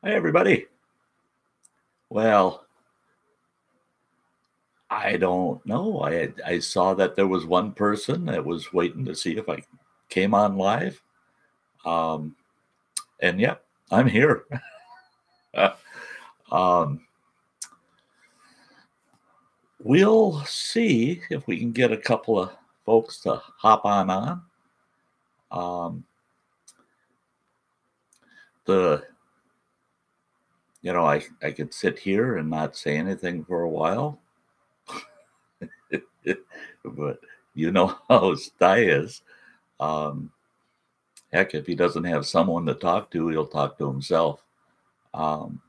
Hi, everybody. Well, I don't know. I saw that there was one person that was waiting to see if I came on live. Um, and yeah, I'm here. um, we'll see if we can get a couple of folks to hop on. Um, the I could sit here and not say anything for a while, but you know how Sty is. Um, Heck, if he doesn't have someone to talk to, he'll talk to himself. Um,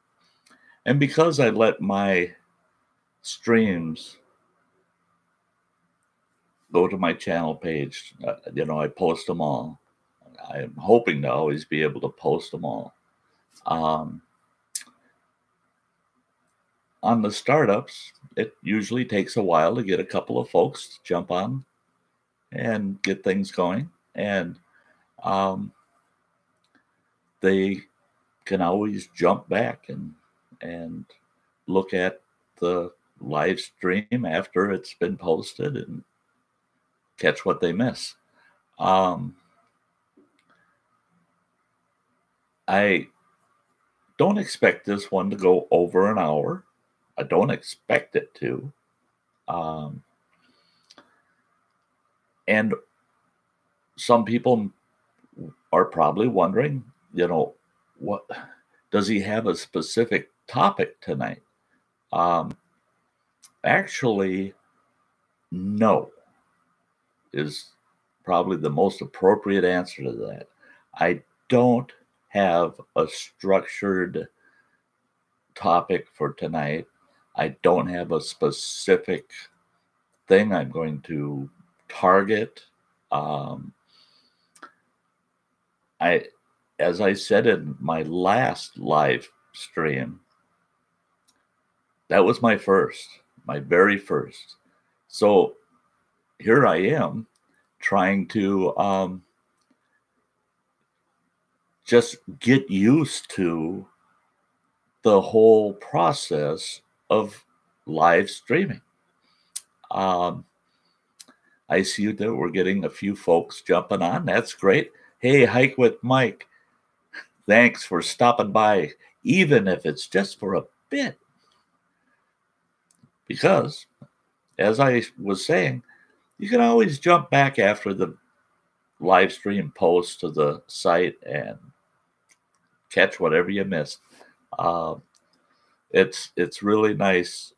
and because I let my streams go to my channel page, I post them all. I'm hoping to always be able to post them all. On the startups, it usually takes a while to get a couple of folks to jump on and get things going. And they can always jump back and look at the live stream after it's been posted and catch what they miss. I don't expect this one to go over an hour. I don't expect it to. And some people are probably wondering, what does he have a specific topic tonight? Actually, no, is probably the most appropriate answer to that. I don't have a structured topic for tonight. I don't have a specific thing I'm going to target. As I said in my last live stream, that was my very first. So here I am trying to just get used to the whole process of live streaming. I see that we're getting a few folks jumping on. That's great. Hey, Hike with Mike, thanks for stopping by, even if it's just for a bit. Because, as I was saying, you can always jump back after the live stream post to the site and catch whatever you missed. It's really nice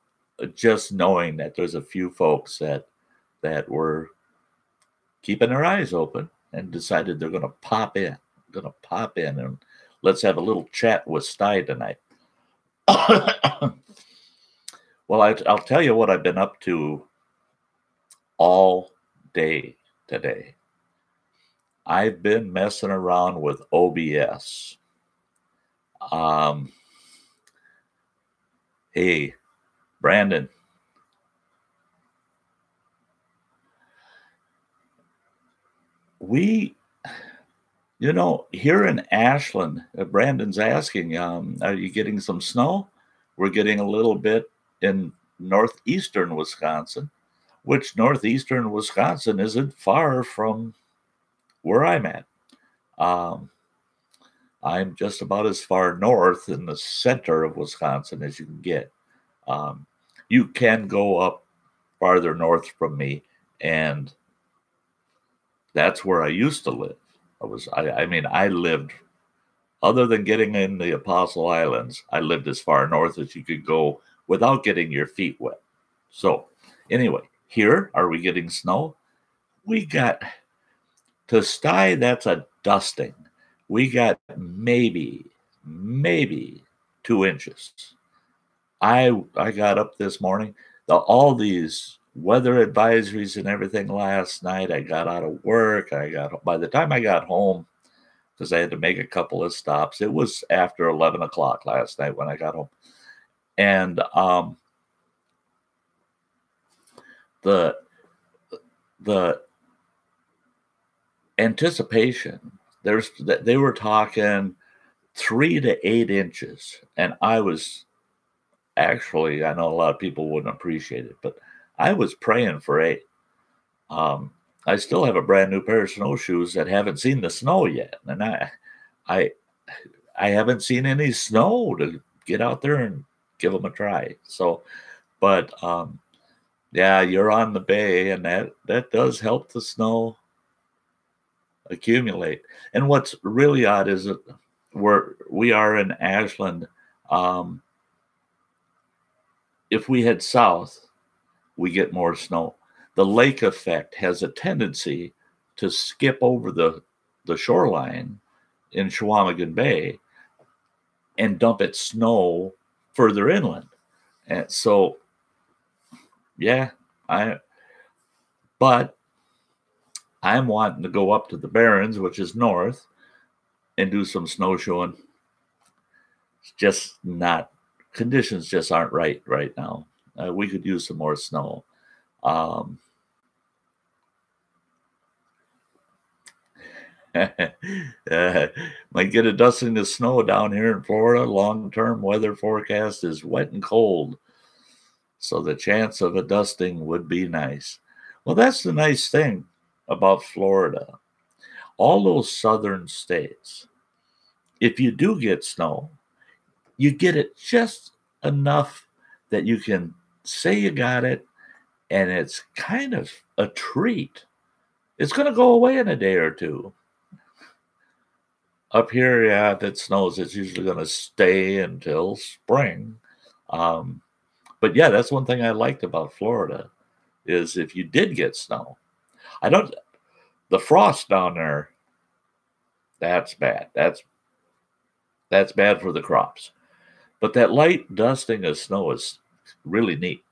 just knowing that there's a few folks that were keeping their eyes open and decided they're going to pop in. And let's have a little chat with Sty tonight. Well, I'll tell you what I've been up to all day today. I've been messing around with OBS. Hey, Brandon. Here in Ashland, Brandon's asking, are you getting some snow? We're getting a little bit in northeastern Wisconsin, which northeastern Wisconsin isn't far from where I'm at. I'm just about as far north in the center of Wisconsin as you can get. You can go up farther north from me, and that's where I used to live. I lived, other than getting in the Apostle Islands, I lived as far north as you could go without getting your feet wet. So anyway, here, are we getting snow? We got, to Sty, that's a dusting. We got maybe 2 inches. I got up this morning, all these weather advisories and everything last night. I got out of work. By the time I got home, because I had to make a couple of stops, it was after 11 o'clock last night when I got home. And the anticipation, they were talking 3 to 8 inches. And I was actually, I know a lot of people wouldn't appreciate it, but I was praying for 8. I still have a brand new pair of snowshoes that haven't seen the snow yet. And I haven't seen any snow to get out there and give them a try. So, but yeah, you're on the bay, and that does help the snow accumulate. And what's really odd is that we are in Ashland. If we head south, we get more snow. The lake effect has a tendency to skip over the shoreline in Chequamegon Bay and dump its snow further inland. And so, yeah, but I'm wanting to go up to the Barrens, which is north, and do some snowshoeing. It's just not, conditions just aren't right now. We could use some more snow. Might get a dusting of snow down here in Florida. Long-term weather forecast is wet and cold, so the chance of a dusting would be nice. Well, that's the nice thing about Florida. All those southern states, if you do get snow, you get it just enough that you can say you got it, and it's kind of a treat. It's going to go away in a day or two. Up here, yeah, if it snows, it's usually going to stay until spring. But yeah, that's one thing I liked about Florida, is if you did get snow, the frost down there, that's bad. That's bad for the crops. But that light dusting of snow is really neat.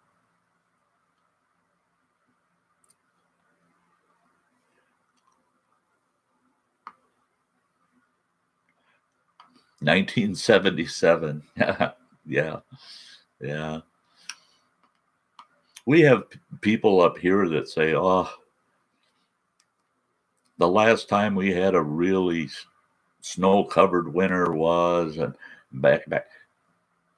$1977. Yeah. We have people up here that say, oh, the last time we had a really snow-covered winter was, and back.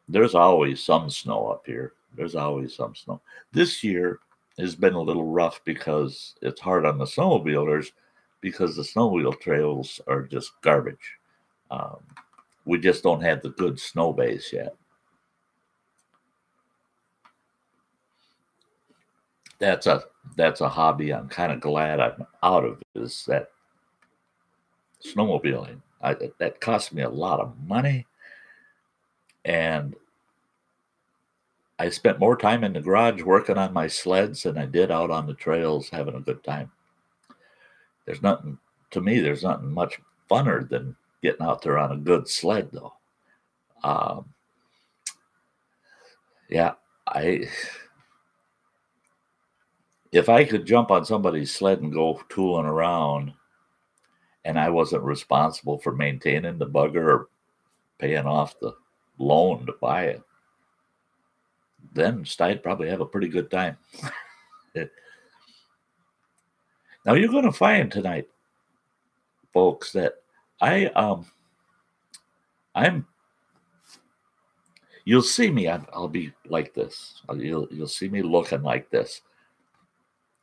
There's always some snow up here. There's always some snow. This year has been a little rough because it's hard on the snowmobilers, because the snowmobile trails are just garbage. We just don't have the good snow base yet. That's a hobby I'm kind of glad I'm out of, is that snowmobiling. That cost me a lot of money, and I spent more time in the garage working on my sleds than I did out on the trails having a good time. There's nothing much funner than getting out there on a good sled, though. Yeah, if I could jump on somebody's sled and go tooling around, and I wasn't responsible for maintaining the bugger or paying off the loan to buy it, then Sty'd probably have a pretty good time. Now, you're going to find tonight, folks, that you'll see me, I'll be like this. You'll see me looking like this.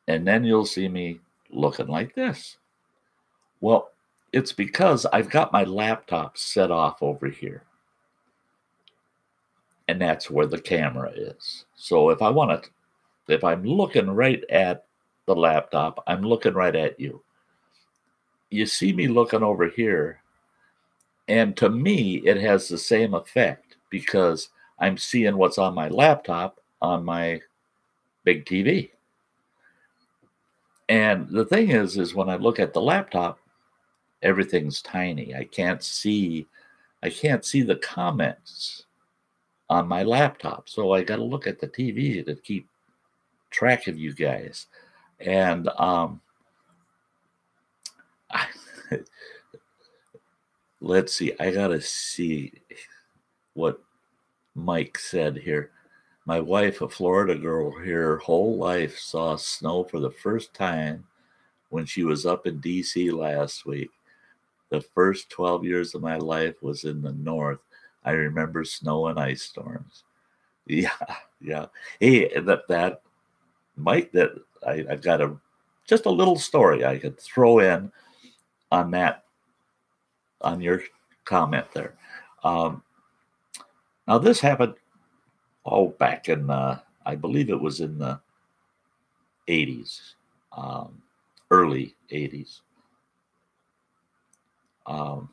And then you'll see me looking like this. Well, it's because I've got my laptop set off over here. And that's where the camera is. So if I'm looking right at the laptop, I'm looking right at you. You see me looking over here, and to me, it has the same effect, because I'm seeing what's on my laptop on my big TV. And the thing is when I look at the laptop, everything's tiny. I can't see the comments on my laptop. So I got to look at the TV to keep track of you guys. And let's see. I got to see what Mike said here. My wife, a Florida girl here, her whole life saw snow for the first time when she was up in D.C. last week. the first 12 years of my life was in the north. I remember snow and ice storms. Yeah, yeah. Hey, that Mike, that I've got just a little story I could throw in on that, on your comment there. Now this happened back in I believe it was in the 80s, early 80s. Oh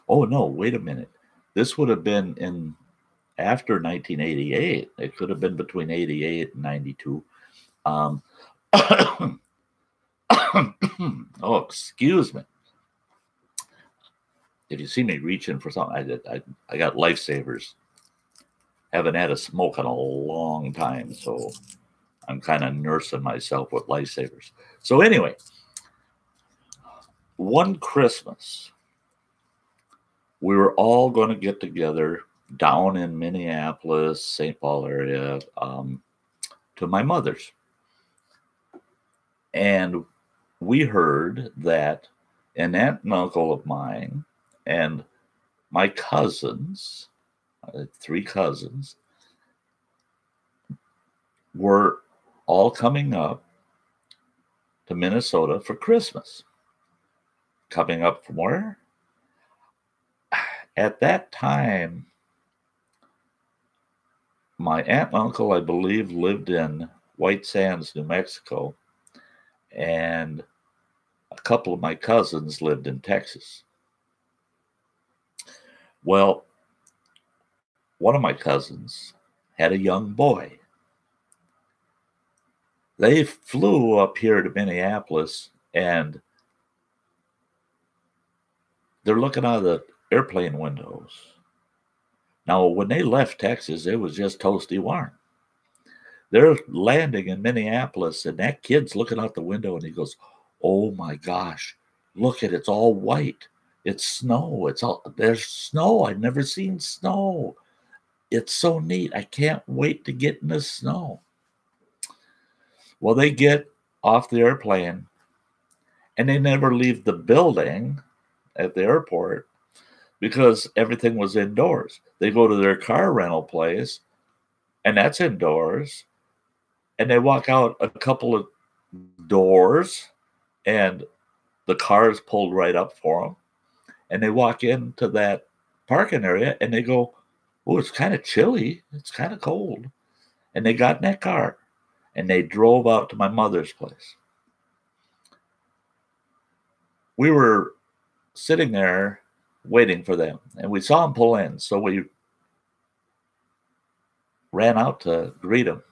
no, wait a minute. This would have been in after 1988. It could have been between 88 and 92. Oh, excuse me. If you see me reaching for something, I got lifesavers. Haven't had a smoke in a long time, so I'm kind of nursing myself with lifesavers. So anyway, one Christmas, we were all going to get together down in Minneapolis, St. Paul area, to my mother's. And we heard that an aunt and uncle of mine and my cousins, 3 cousins, were all coming up to Minnesota for Christmas. Coming up from where? At that time, my aunt and uncle, I believe, lived in White Sands, New Mexico, and a couple of my cousins lived in Texas. Well, one of my cousins had a young boy. They flew up here to Minneapolis, and they're looking out of the airplane windows. Now, when they left Texas, it was just toasty warm. They're landing in Minneapolis, and that kid's looking out the window, and he goes, "Oh my gosh, look at it, it's all white. It's snow. There's snow. I've never seen snow. It's so neat. I can't wait to get in the snow." Well, they get off the airplane, and they never leave the building at the airport because everything was indoors. They go to their car rental place, and that's indoors. And they walk out a couple of doors, and the car's pulled right up for them. And they walk into that parking area, and they go, "Oh, it's kind of chilly. It's kind of cold." And they got in that car, and they drove out to my mother's place. We were sitting there waiting for them, and we saw them pull in. So we ran out to greet them.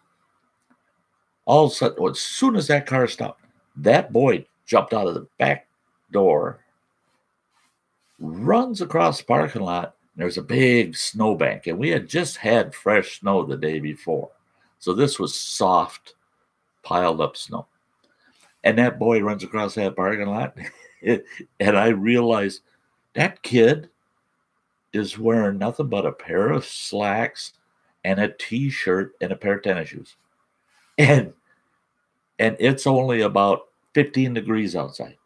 All of a sudden, as soon as that car stopped, that boy jumped out of the back door, runs across the parking lot, and there's a big snowbank. And we had just had fresh snow the day before. So this was soft, piled up snow. And that boy runs across that parking lot, and I realized that kid is wearing nothing but a pair of slacks and a T-shirt and a pair of tennis shoes. And it's only about 15 degrees outside.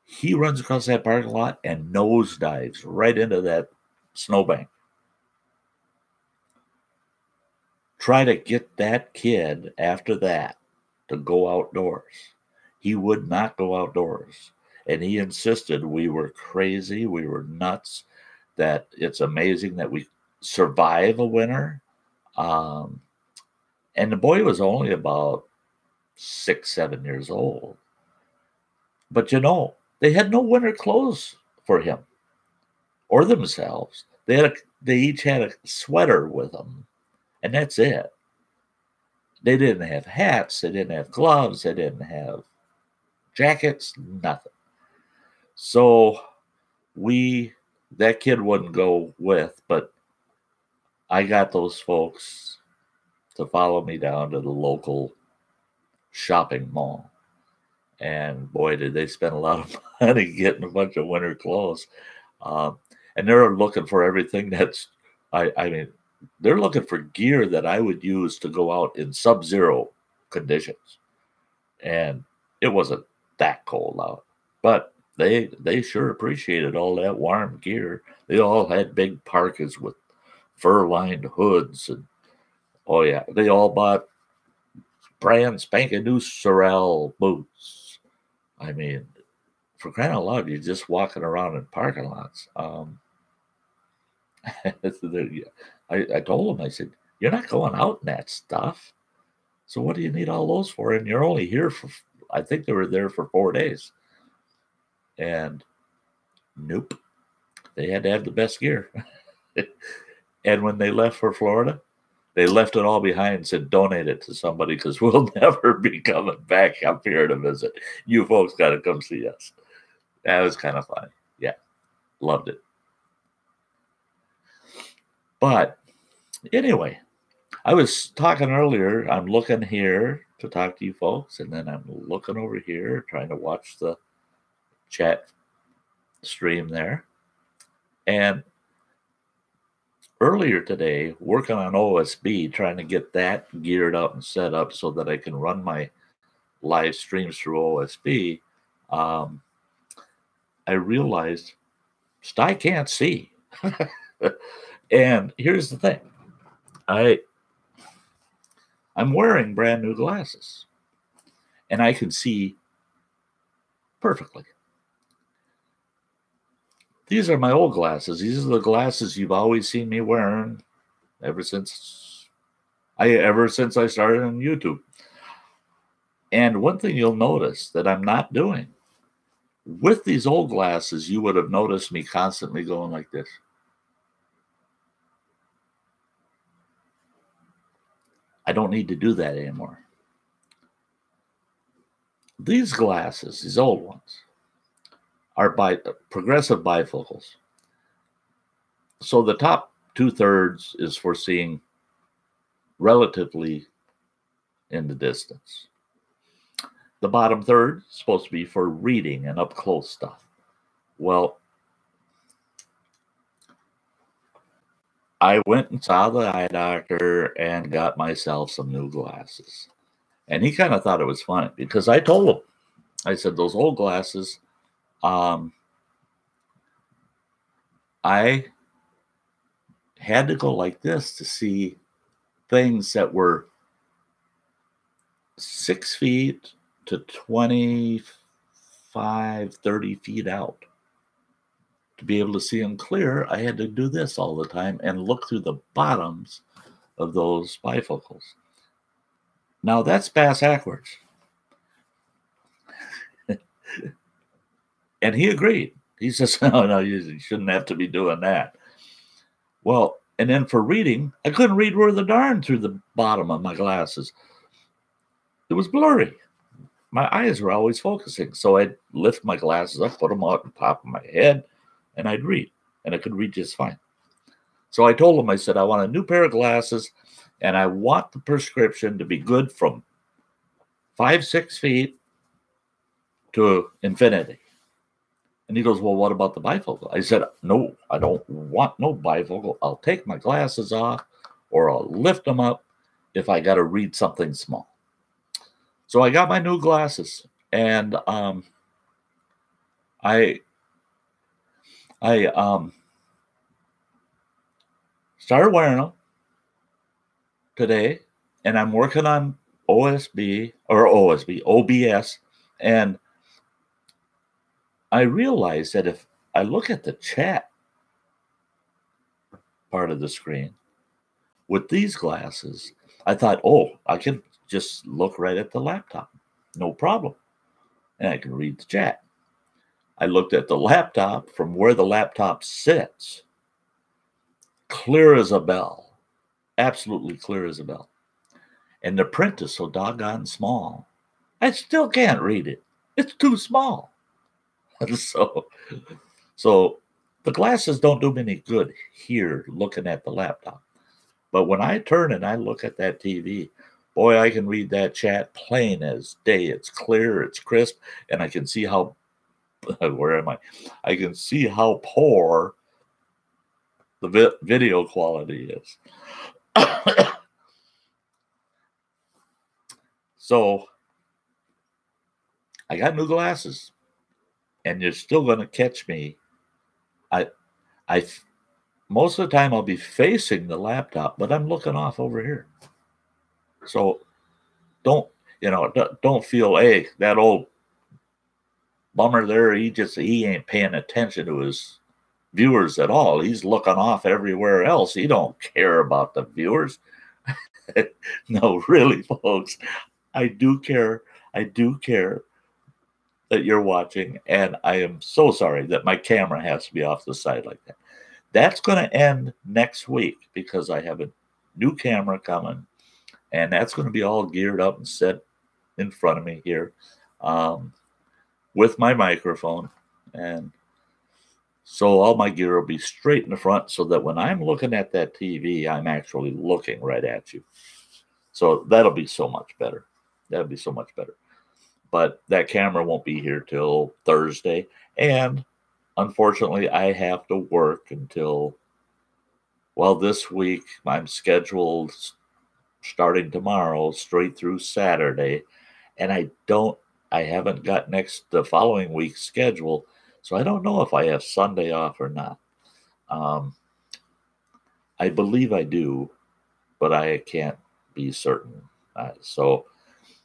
He runs across that parking lot and nosedives right into that snowbank. Try to get that kid after that to go outdoors. He would not go outdoors. And he insisted we were crazy, we were nuts, that it's amazing that we survive a winter. And the boy was only about 6, 7 years old. But they had no winter clothes for him or themselves. They each had a sweater with them, and that's it. They didn't have hats, they didn't have gloves, they didn't have jackets, nothing. So that kid wouldn't go with, but I got those folks to follow me down to the local shopping mall. And boy, did they spend a lot of money getting a bunch of winter clothes. And they're looking for everything that's, I mean, they're looking for gear that I would use to go out in sub-zero conditions. And it wasn't that cold out. But they sure appreciated all that warm gear. They all had big parkas with fur-lined hoods, and oh yeah, they all bought brand spanking new Sorel boots. I mean, for crying out loud, you're just walking around in parking lots. I told him, I said, you're not going out in that stuff. So what do you need all those for? And you're only here for, I think they were there for 4 days. And nope, they had to have the best gear. And when they left for Florida, they left it all behind and said, donate it to somebody because we'll never be coming back up here to visit. You folks got to come see us. That was kind of funny. Yeah, loved it. But anyway, I was talking earlier. I'm looking here to talk to you folks, and then I'm looking over here trying to watch the chat stream there. And earlier today, working on OSB, trying to get that geared up and set up so that I can run my live streams through OSB, I realized Sty can't see. And here's the thing. I'm wearing brand new glasses, and I can see perfectly. These are my old glasses. These are the glasses you've always seen me wearing ever since I started on YouTube. And one thing you'll notice that I'm not doing, with these old glasses, you would have noticed me constantly going like this. I don't need to do that anymore. These glasses, these old ones, are progressive bifocals. So the top 2/3 is for seeing relatively in the distance. The bottom third is supposed to be for reading and up close stuff. Well, I went and saw the eye doctor and got myself some new glasses. And he kind of thought it was funny because I told him, I said, those old glasses, I had to go like this to see things that were 6 feet to 25, 30 feet out. To be able to see them clear, I had to do this all the time and look through the bottoms of those bifocals. Now that's backwards. And he agreed. He says, no, you shouldn't have to be doing that. Well, and then for reading, I couldn't read worth a darn through the bottom of my glasses. It was blurry. My eyes were always focusing. So I'd lift my glasses up, put them on top of my head, and I'd read. And I could read just fine. So I told him, I said, I want a new pair of glasses, and I want the prescription to be good from 5, 6 feet to infinity. And he goes, well, what about the bifocal? I said, no, I don't want no bifocal. I'll take my glasses off or I'll lift them up if I got to read something small. So I got my new glasses, and I started wearing them today, and I'm working on OBS, and I realized that if I look at the chat part of the screen with these glasses, I thought, oh, I can just look right at the laptop. No problem. And I can read the chat. I looked at the laptop from where the laptop sits. Clear as a bell. Absolutely clear as a bell. And the print is so doggone small. I still can't read it. It's too small. So the glasses don't do me any good here looking at the laptop. But when I turn and I look at that TV, boy, I can read that chat plain as day. It's clear, it's crisp, and I can see how, where am I? I can see how poor the video quality is. So I got new glasses. and you're still going to catch me. I, I, most of the time I'll be facing the laptop, but I'm looking off over here. So don't, don't feel, hey, that old bummer there, he ain't paying attention to his viewers at all. He's looking off everywhere else. He don't care about the viewers. No, really, folks, I do care. I do care that you're watching, and I am so sorry that my camera has to be off the side like that. That's going to end next week because I have a new camera coming, and that's going to be all geared up and set in front of me here with my microphone. And so all my gear will be straight in the front so that when I'm looking at that TV, I'm actually looking right at you. So that'll be so much better. That'll be so much better. But that camera won't be here till Thursday. And unfortunately, I have to work until, well, this week I'm scheduled starting tomorrow straight through Saturday. And I haven't got the following week's schedule. So I don't know if I have Sunday off or not. I believe I do, but I can't be certain. So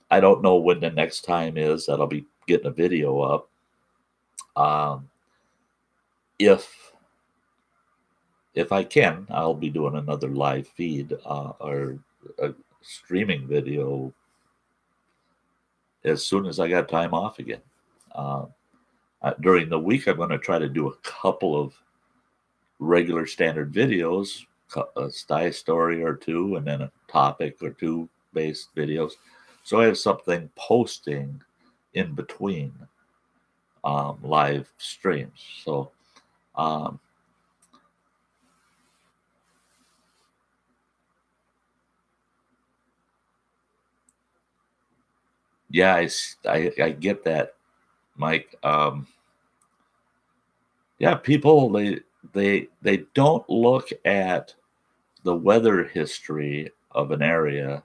I don't know when the next time is that I'll be getting a video up. If I can, I'll be doing another live feed or a streaming video as soon as I got time off again. During the week, I'm going to try to do a couple of regular standard videos, a Sty story or two, and then a topic or two based videos. So I have something posting in between live streams. So yeah, I get that, Mike. Yeah, people they don't look at the weather history of an area,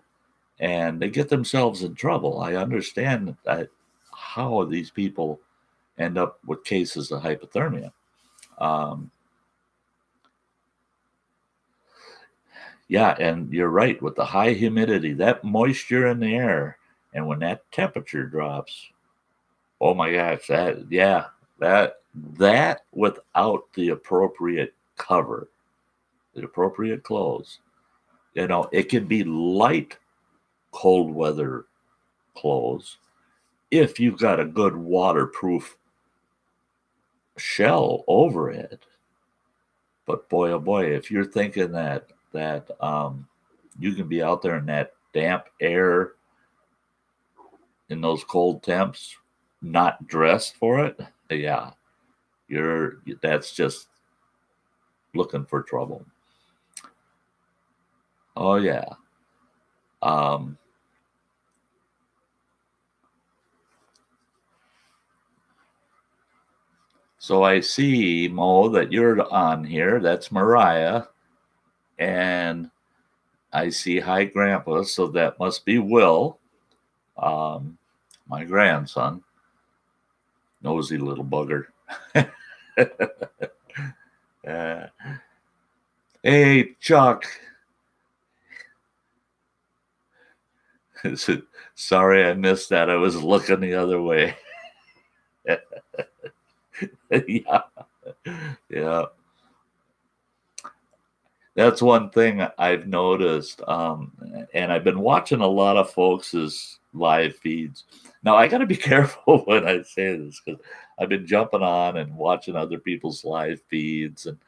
and they get themselves in trouble. I understand that how these people end up with cases of hypothermia. Yeah, and you're right with the high humidity, that moisture in the air, and when that temperature drops, oh my gosh, that without the appropriate cover, the appropriate clothes, it can be light cold weather clothes if you've got a good waterproof shell over it. But boy, oh boy, if you're thinking that you can be out there in that damp air in those cold temps, not dressed for it, yeah, that's just looking for trouble. Oh yeah. So I see, Mo, that you're on here. That's Mariah. And I see Hi Grandpa, so that must be Will, my grandson. Nosy little bugger. Hey, Chuck. Sorry I missed that. I was looking the other way. Yeah. That's one thing I've noticed. And I've been watching a lot of folks' live feeds. Now, I got to be careful when I say this because I've been jumping on and watching other people's live feeds. And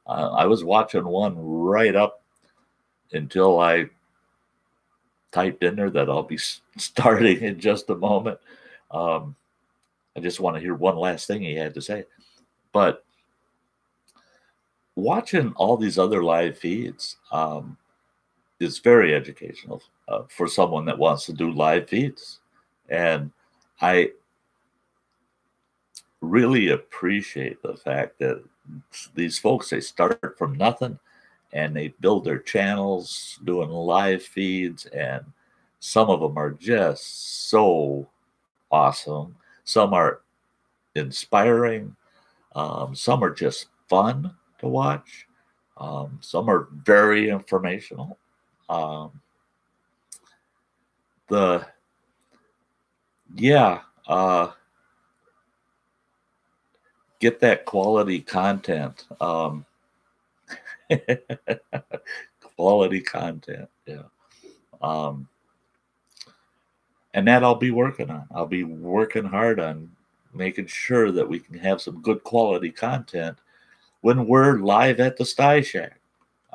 I was watching one right up until I typed in there that I'll be starting in just a moment. I just want to hear one last thing he had to say. But watching all these other live feeds is very educational for someone that wants to do live feeds. And I really appreciate the fact that these folks, they start from nothing and they build their channels doing live feeds. And some of them are just so awesome. Some are inspiring. Some are just fun to watch. Some are very informational. Um, the yeah, get that quality content. Quality content. Yeah. Um, and that I'll be working on. I'll be working hard on making sure that we can have some good quality content when we're live at the Sty Shack.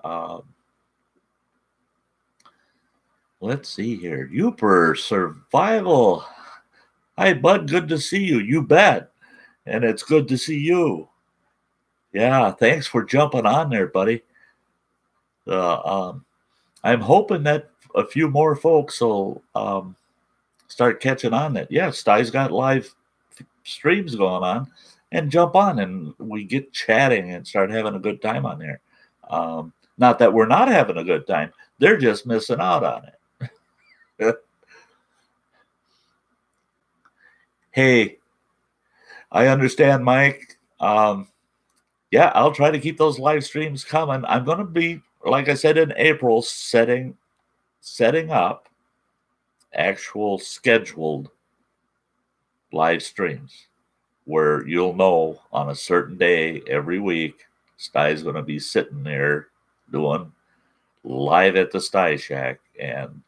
Um, let's see here. Uper Survival. Hi, bud. Good to see you. You bet. And it's good to see you. Yeah, thanks for jumping on there, buddy. I'm hoping that a few more folks will start catching on that. Yeah, Sty's got live streams going on, and jump on and we get chatting and start having a good time on there. Not that we're not having a good time, they're just missing out on it. Hey, I understand, Mike. Yeah, I'll try to keep those live streams coming. I'm going to be, like I said, in April, setting up actual scheduled live streams where you'll know on a certain day every week, Sty's going to be sitting there doing live at the Sty Shack, and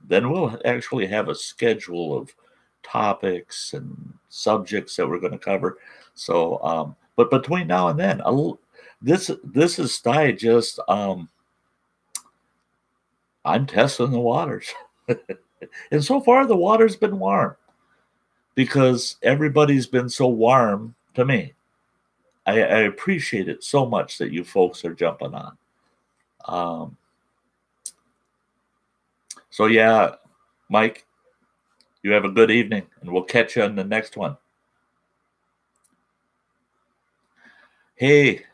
then we'll actually have a schedule of topics and subjects that we're going to cover. So, but between now and then, this is Sty just I'm testing the waters, and so far the water's been warm because everybody's been so warm to me. I appreciate it so much that you folks are jumping on. So yeah, Mike, you have a good evening, and we'll catch you on the next one. Hey,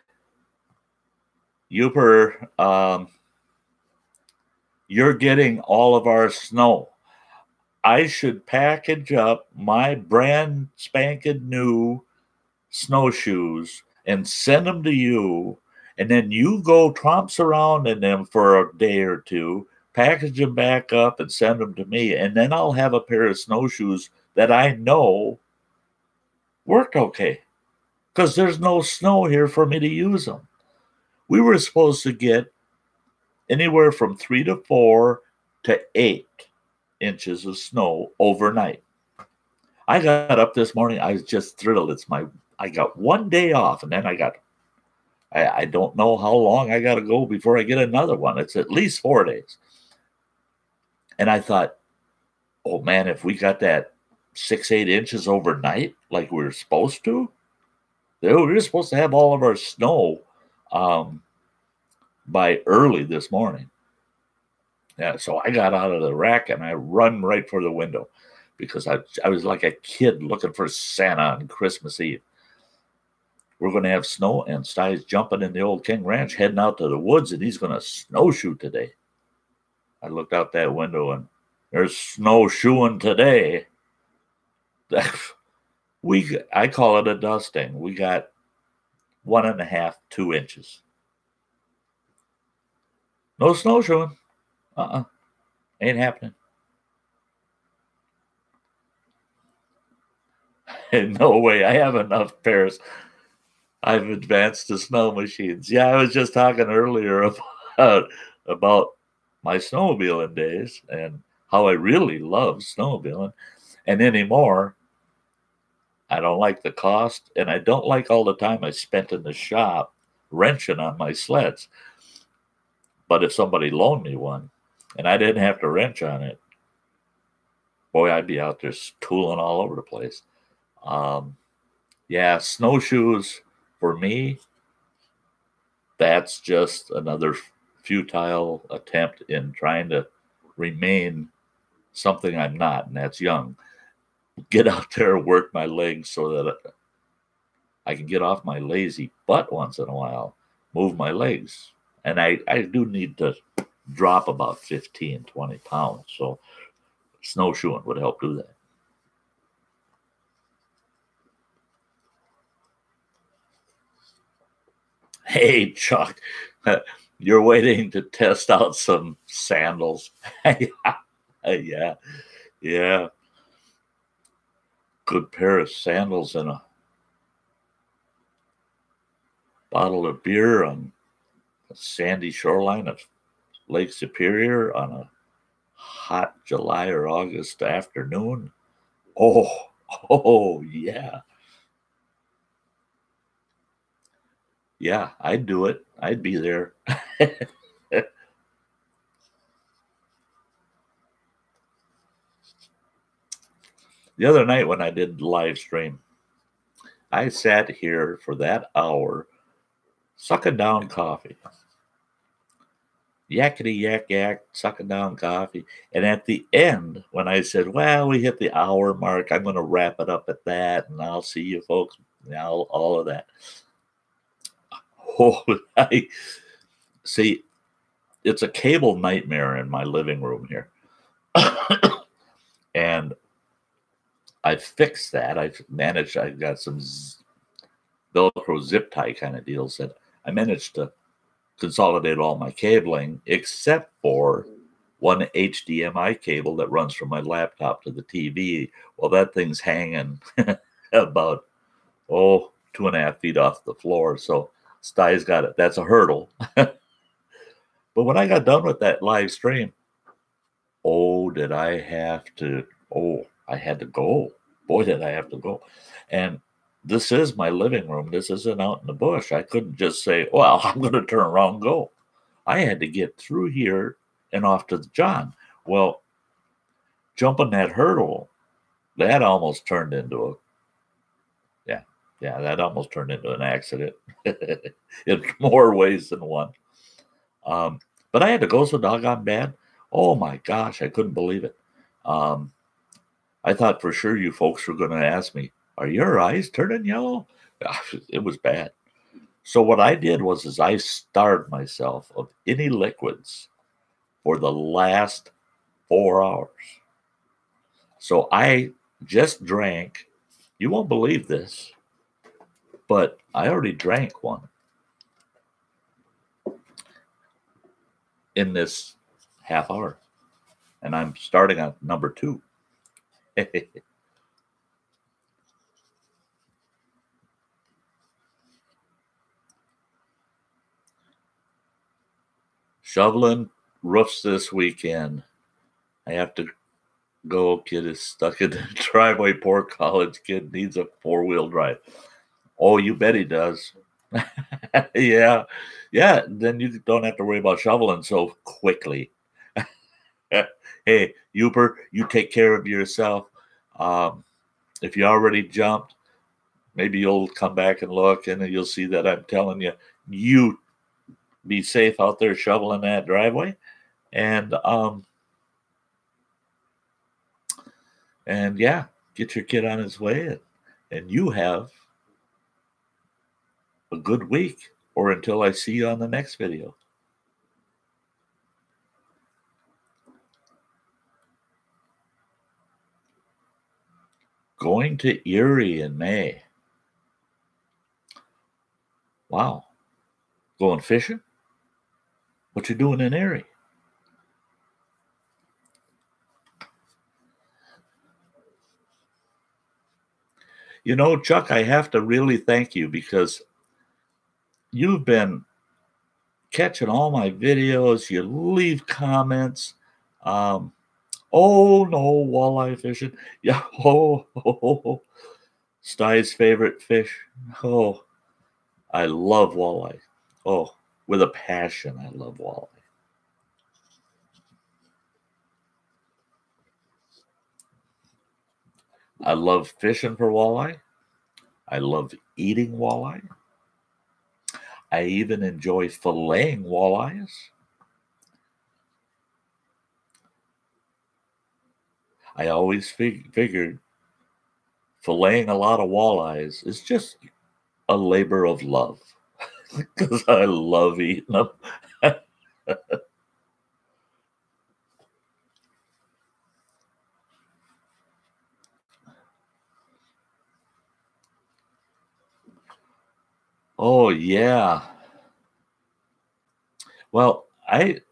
Uper, you're getting all of our snow. I should package up my brand spanking new snowshoes and send them to you, and then you go tromps around in them for a day or two, package them back up and send them to me, and then I'll have a pair of snowshoes that I know worked okay because there's no snow here for me to use them. We were supposed to get anywhere from 3 to 4 to 8 inches of snow overnight. I got up this morning. I was just thrilled. I got one day off, and then I don't know how long I got to go before I get another one. It's at least 4 days. And I thought, oh man, if we got that 6-8 inches overnight like we were supposed to, we were supposed to have all of our snow by early this morning. Yeah, so I got out of the rack and I run right for the window because I was like a kid looking for Santa on Christmas Eve. We're going to have snow, and Sty's jumping in the old King Ranch, heading out to the woods, and he's going to snowshoe today. I looked out that window, and there's snowshoeing today. I call it a dusting. We got 1.5, 2 inches. No snowshoeing. Ain't happening. No way. I have enough pairs. I've advanced to snow machines. Yeah, I was just talking earlier about my snowmobiling days and how I really love snowmobiling. And anymore, I don't like the cost, and I don't like all the time I spent in the shop wrenching on my sleds. But if somebody loaned me one and I didn't have to wrench on it, boy, I'd be out there tooling all over the place. Yeah, snowshoes for me, that's just another futile attempt in trying to remain something I'm not, and that's young. Get out there and work my legs so that I can get off my lazy butt once in a while, move my legs. And I do need to drop about 15, 20 pounds. So snowshoeing would help do that. Hey, Chuck, you're waiting to test out some sandals. Yeah, yeah. Good pair of sandals and a bottle of beer on a sandy shoreline of Lake Superior on a hot July or August afternoon. Oh, oh, yeah. Yeah, I'd do it. I'd be there. The other night when I did live stream, I sat here for that hour sucking down coffee. Yakety yak yak, sucking down coffee. And at the end, when I said, well, we hit the hour mark, I'm going to wrap it up at that, and I'll see you folks, all of that. Oh, I see, it's a cable nightmare in my living room here. And I fixed that. I got some Velcro zip tie kind of deals that I managed to consolidate all my cabling except for one HDMI cable that runs from my laptop to the TV. Well, that thing's hanging about, 2.5 feet off the floor. So Sty's got it. That's a hurdle. But when I got done with that live stream, did I have to, I had to go. Boy, did I have to go. And this is my living room. This isn't out in the bush. I couldn't just say, well, I'm going to turn around and go. I had to get through here and off to the John. Well, jumping that hurdle, that almost turned into that almost turned into an accident in more ways than one. But I had to go so doggone bad. Oh my gosh, I couldn't believe it. I thought for sure you folks were going to ask me, are your eyes turning yellow? It was bad. So what I did was I starved myself of any liquids for the last 4 hours. So I just drank, you won't believe this, but I already drank one in this half hour. And I'm starting on number 2. Shoveling roofs this weekend. I have to go. Kid is stuck in the driveway. Poor college kid needs a 4-wheel drive. Oh, you bet he does. Yeah. Then you don't have to worry about shoveling so quickly. Hey, Uber, you take care of yourself. If you already jumped, maybe you'll come back and look, and then you'll see that I'm telling you, you be safe out there shoveling that driveway. And yeah, get your kid on his way, and you have a good week, or until I see you on the next video. Going to Erie in May. Wow. Going fishing? What you doing in Erie? You know, Chuck, I have to really thank you because you've been catching all my videos. You leave comments. Oh, no, walleye fishing. Yeah. Sty's favorite fish. Oh, I love walleye. Oh, with a passion, I love walleye. I love fishing for walleye. I love eating walleye. I even enjoy filleting walleyes. I always figured filleting a lot of walleyes is just a labor of love because I love eating them. Oh, yeah. Well, I've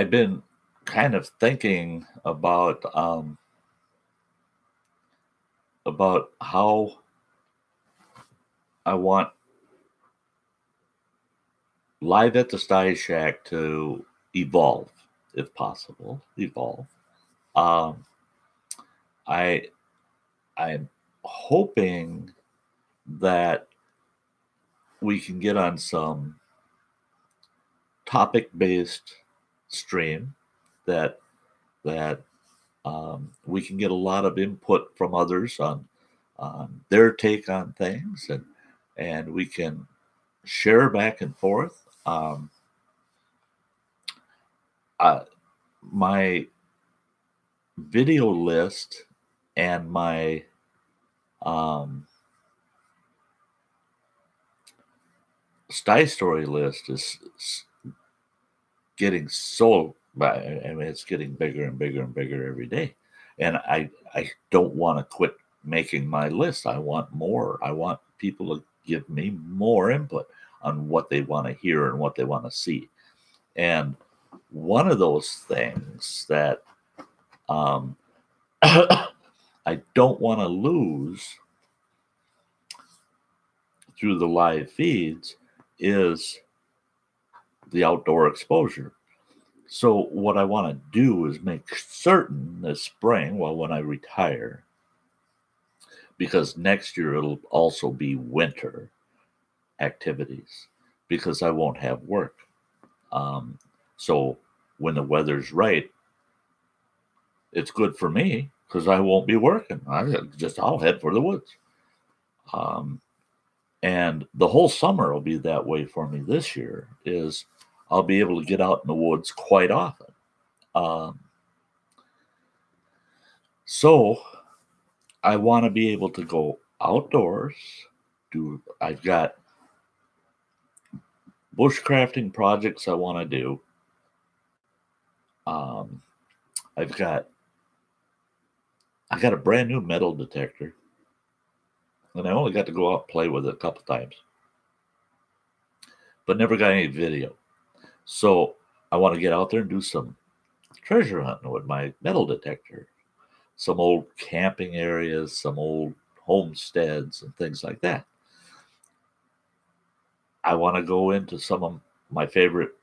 been kind of thinking about how I want Live at the Sty Shack to evolve, if possible. Evolve. Um, I I'm hoping that we can get on some topic-based stream that that we can get a lot of input from others on their take on things, and we can share back and forth. My video list and my Sty story list is getting so, I mean, it's getting bigger and bigger and bigger every day. And I don't want to quit making my list. I want more. I want people to give me more input on what they want to hear and what they want to see. And one of those things that I don't want to lose through the live feeds is the outdoor exposure. So what I want to do is make certain this spring, well, when I retire, because next year it'll also be winter activities, because I won't have work. So when the weather's right, it's good for me because I won't be working. I'll head for the woods. And the whole summer will be that way for me this year, is I'll be able to get out in the woods quite often. So I want to be able to go outdoors. I've got bushcrafting projects I want to do. I got a brand new metal detector, and I only got to go out and play with it a couple times, but never got any video. So I want to get out there and do some treasure hunting with my metal detector, some old camping areas, some old homesteads and things like that. I want to go into some of my favorite,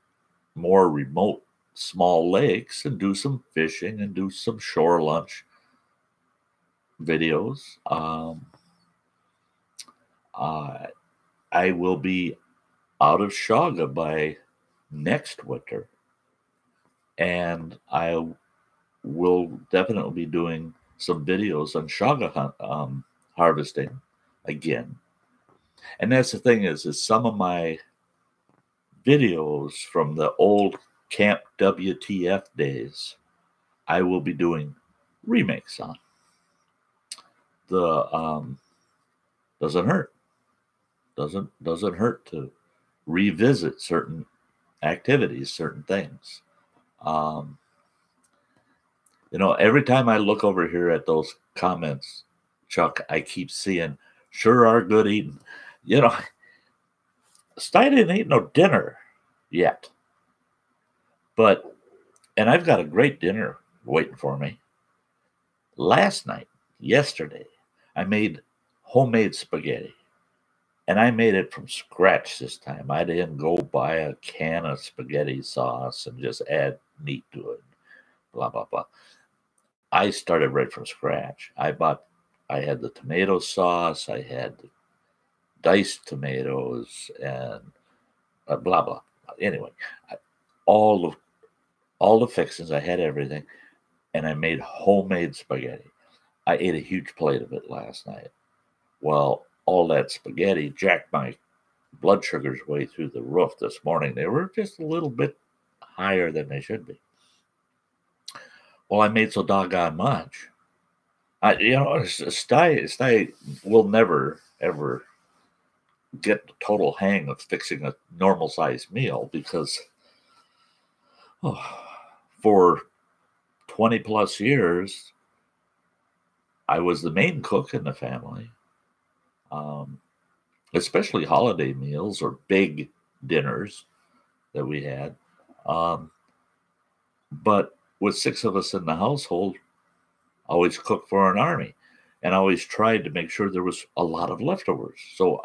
more remote, small lakes and do some fishing and do some shore lunch videos. I will be out of Shaga by next winter, and I will definitely be doing some videos on Shaga harvesting again. And that's the thing is some of my videos from the old Camp WTF days, I will be doing remakes on. Doesn't hurt. Doesn't hurt to revisit certain activities, certain things. Every time I look over here at those comments, Chuck, I keep seeing, sure are good eating. Sty didn't eat no dinner yet. And I've got a great dinner waiting for me. Yesterday, I made homemade spaghetti. And I made it from scratch this time. I didn't go buy a can of spaghetti sauce and just add meat to it. Blah, blah, blah. I started right from scratch. I had the tomato sauce. I had the diced tomatoes and blah, blah. Anyway, all the fixings. I had everything. And I made homemade spaghetti. I ate a huge plate of it last night. Well, all that spaghetti jacked my blood sugars way through the roof this morning. They were just a little bit higher than they should be. Well, I made so doggone much. Sty will never, ever get the total hang of fixing a normal sized meal because for 20 plus years, I was the main cook in the family. Especially holiday meals or big dinners. that we had. Um, but with 6 of us in the household, I always cooked for an army, and I always tried to make sure there was a lot of leftovers. So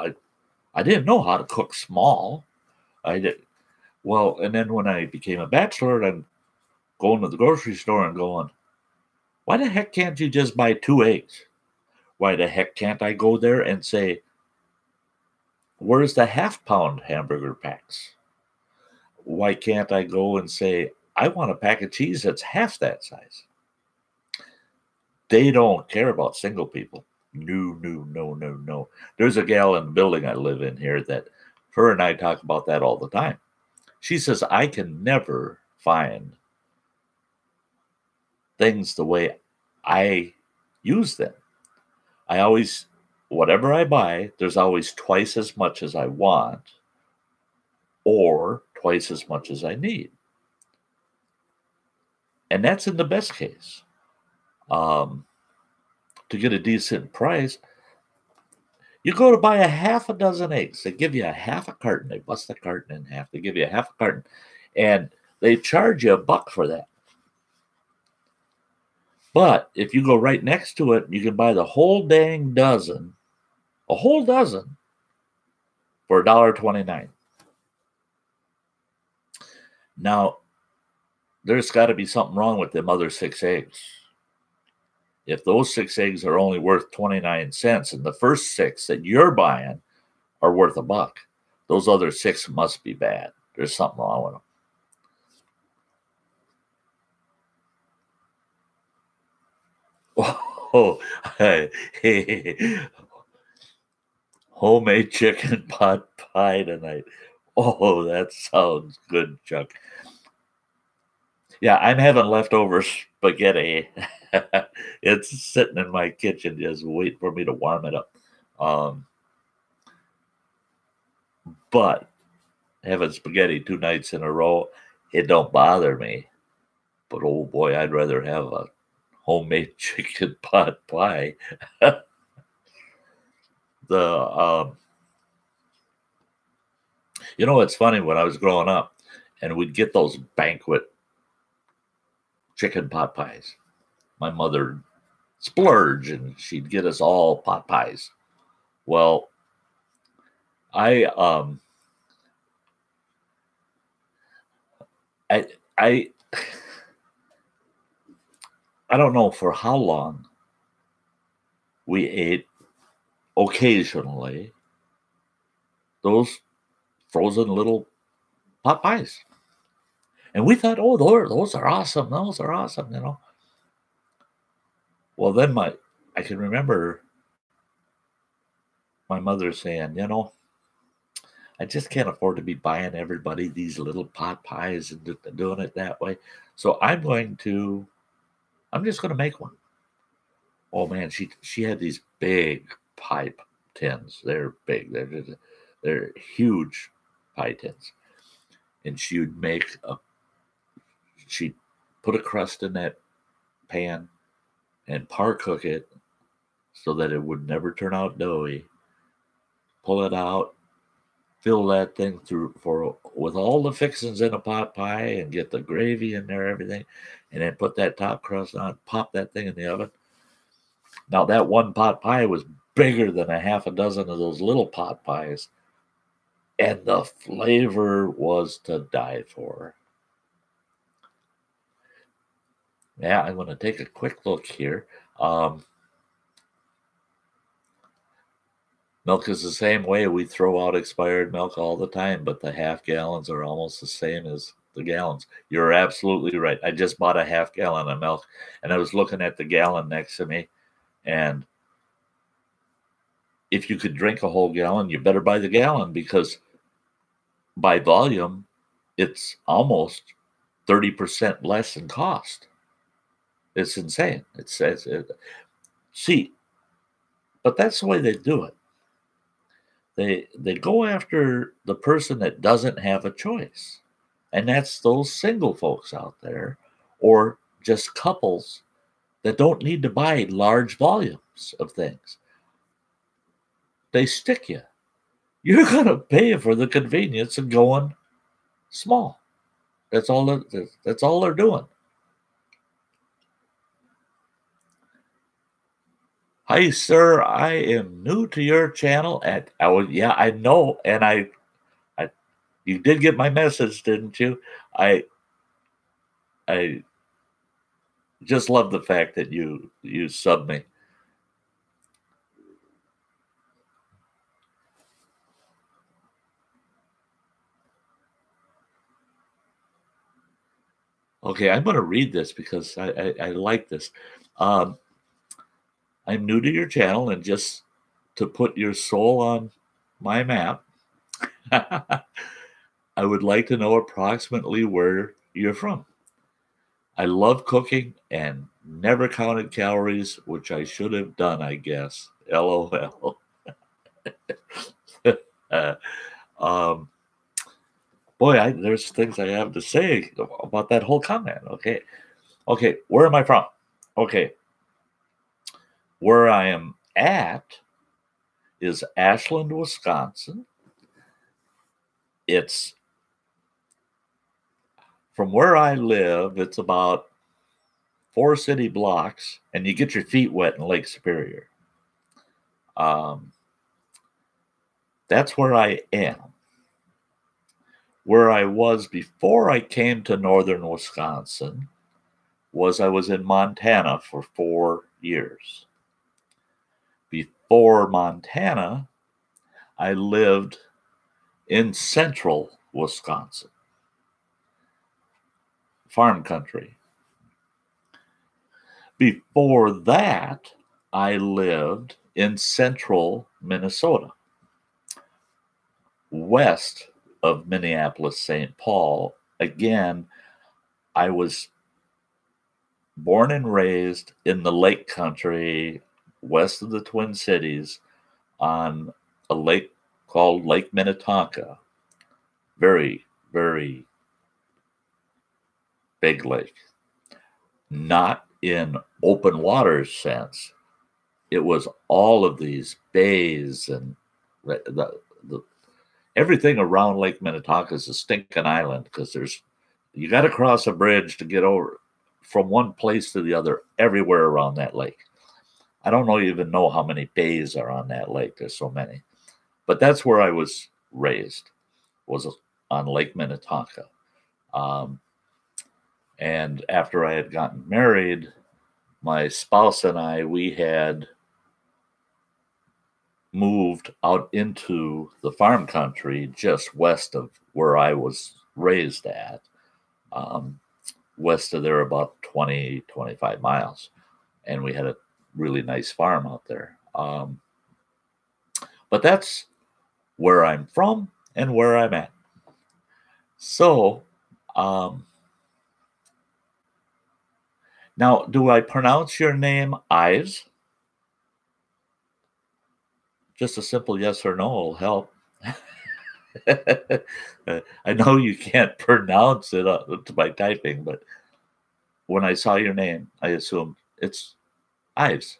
I didn't know how to cook small. I did well, and then when I became a bachelor, I'm going to the grocery store and going, why the heck can't you just buy 2 eggs? Why the heck can't I go there and say, where's the half-pound hamburger packs? Why can't I go and say, I want a pack of cheese that's half that size? They don't care about single people. No, no, no, no, no. There's a gal in the building I live in here that her and I talk about that all the time. She says, I can never find things the way I use them. I always, whatever I buy, there's always twice as much as I want or twice as much as I need. And that's in the best case. To get a decent price, you go to buy a half a dozen eggs. They give you a half a carton. They bust the carton in half. They give you a half a carton. And they charge you $1 for that. But if you go right next to it, you can buy the whole dang dozen, a whole dozen, for $1.29. Now, there's got to be something wrong with them other 6 eggs. If those 6 eggs are only worth 29 cents and the first 6 that you're buying are worth $1, those other 6 must be bad. There's something wrong with them. Oh, hey, homemade chicken pot pie tonight. Oh, that sounds good, Chuck. Yeah, I'm having leftover spaghetti. It's sitting in my kitchen just waiting for me to warm it up. But having spaghetti 2 nights in a row, it don't bother me. But oh boy, I'd rather have a homemade chicken pot pie. It's funny, when I was growing up and we'd get those banquet chicken pot pies, my mother splurge and she'd get us all pot pies. Well, I don't know for how long we ate occasionally those frozen little pot pies. And we thought, oh, those are awesome. Those are awesome, Well, then I can remember my mother saying, I just can't afford to be buying everybody these little pot pies and doing it that way. So I'm just going to make one. Oh man, she had these big pipe tins. They're big. They're huge pie tins. And she'd put a crust in that pan and par cook it so that it would never turn out doughy. Pull it out, fill that thing with all the fixings in a pot pie and get the gravy in there, everything, and then put that top crust on, pop that thing in the oven. Now that one pot pie was bigger than a half a dozen of those little pot pies, and the flavor was to die for. Yeah, I'm going to take a quick look here. Milk is the same way. We throw out expired milk all the time, but the half gallons are almost the same as the gallons. You're absolutely right. I just bought a half gallon of milk, and I was looking at the gallon next to me, and if you could drink a whole gallon, you better buy the gallon, because by volume, it's almost 30% less in cost. It's insane. See, but that's the way they do it. They go after the person that doesn't have a choice. And that's those single folks out there, or just couples that don't need to buy large volumes of things. They stick you. You're going to pay for the convenience of going small. That's all. That's all they're doing. Hi, sir. I am new to your channel, and yeah, I know, and you did get my message, didn't you? I just love the fact that you sub me. Okay, I'm going to read this because I like this. I'm new to your channel, and just to put your soul on my map, I would like to know approximately where you're from. I love cooking and never counted calories, which I should have done, I guess. LOL. uh, um, boy, there's things I have to say about that whole comment. Okay, where am I from? Okay, where I am at is Ashland, Wisconsin. It's from where I live, it's about 4 city blocks, and you get your feet wet in Lake Superior. That's where I am. Where I was before I came to northern Wisconsin I was in Montana for 4 years. Before Montana, I lived in central Wisconsin, farm country. Before that, I lived in central Minnesota, west of Minneapolis, St. Paul. Again, I was born and raised in the lake country west of the Twin Cities on a lake called Lake Minnetonka. Very, very big lake. Not in open water sense. It was all of these bays, and everything around Lake Minnetonka is a stinking island, because you got to cross a bridge to get over from one place to the other everywhere around that lake. I don't even know how many bays are on that lake. There's so many. But that's where I was raised, was on Lake Minnetonka. And after I had gotten married, my spouse and I, we had moved out into the farm country just west of where I was raised at. West of there about 20, 25 miles. And we had a really nice farm out there. But that's where I'm from and where I'm at. So, now, do I pronounce your name Ives? Just a simple yes or no will help. I know you can't pronounce it by typing, but when I saw your name, I assumed it's Ives.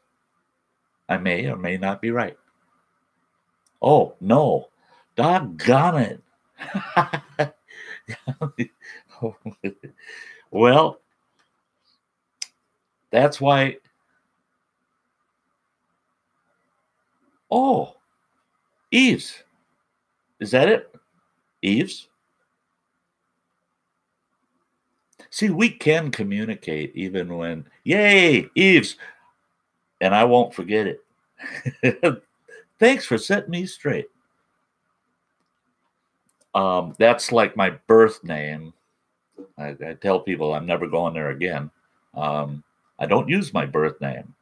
I may or may not be right. Oh, no. Doggone it. Well, that's why. Oh, Eves. Is that it? Eves? See, we can communicate even when, yay, Eves. And I won't forget it. Thanks for setting me straight. That's like my birth name. I tell people I'm never going there again. I don't use my birth name.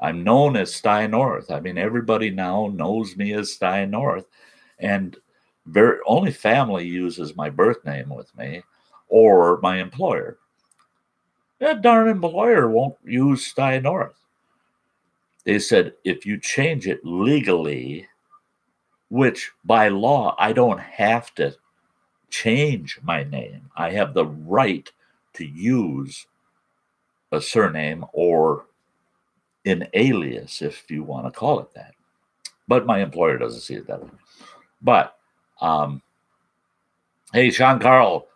I'm known as Sty North. I mean, everybody now knows me as Sty North. And only family uses my birth name with me, or my employer. That darn employer won't use Sty North. They said, if you change it legally, which by law, I don't have to change my name. I have the right to use a surname or an alias, if you want to call it that. But my employer doesn't see it that way. But Hey, Sean Carl.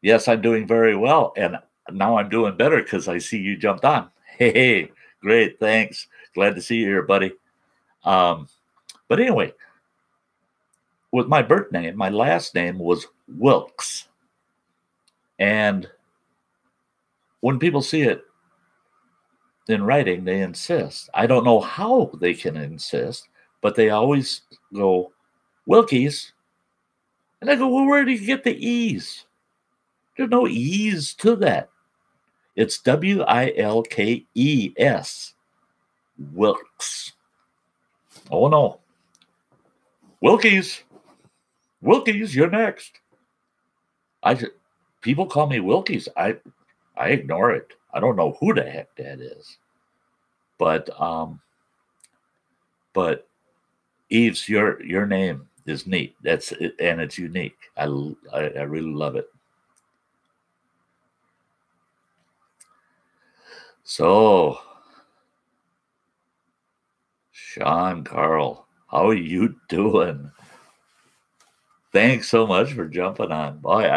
Yes, I'm doing very well. And now I'm doing better because I see you jumped on. Hey, great. Thanks. Glad to see you here, buddy. Um, but anyway, with my birth name, my last name was Wilkes. And when people see it in writing, they insist. I don't know how they can insist, but they always go, Wilkies. And I go, well, where do you get the E's? There's no E's to that. It's Wilkes. Wilkes. Oh, no. Wilkies. Wilkies, you're next. People call me Wilkies. I ignore it. I don't know who the heck that is. But Eves, your name is neat. That's it, and it's unique. I really love it. So, Sean Carl, how are you doing? Thanks so much for jumping on. Boy,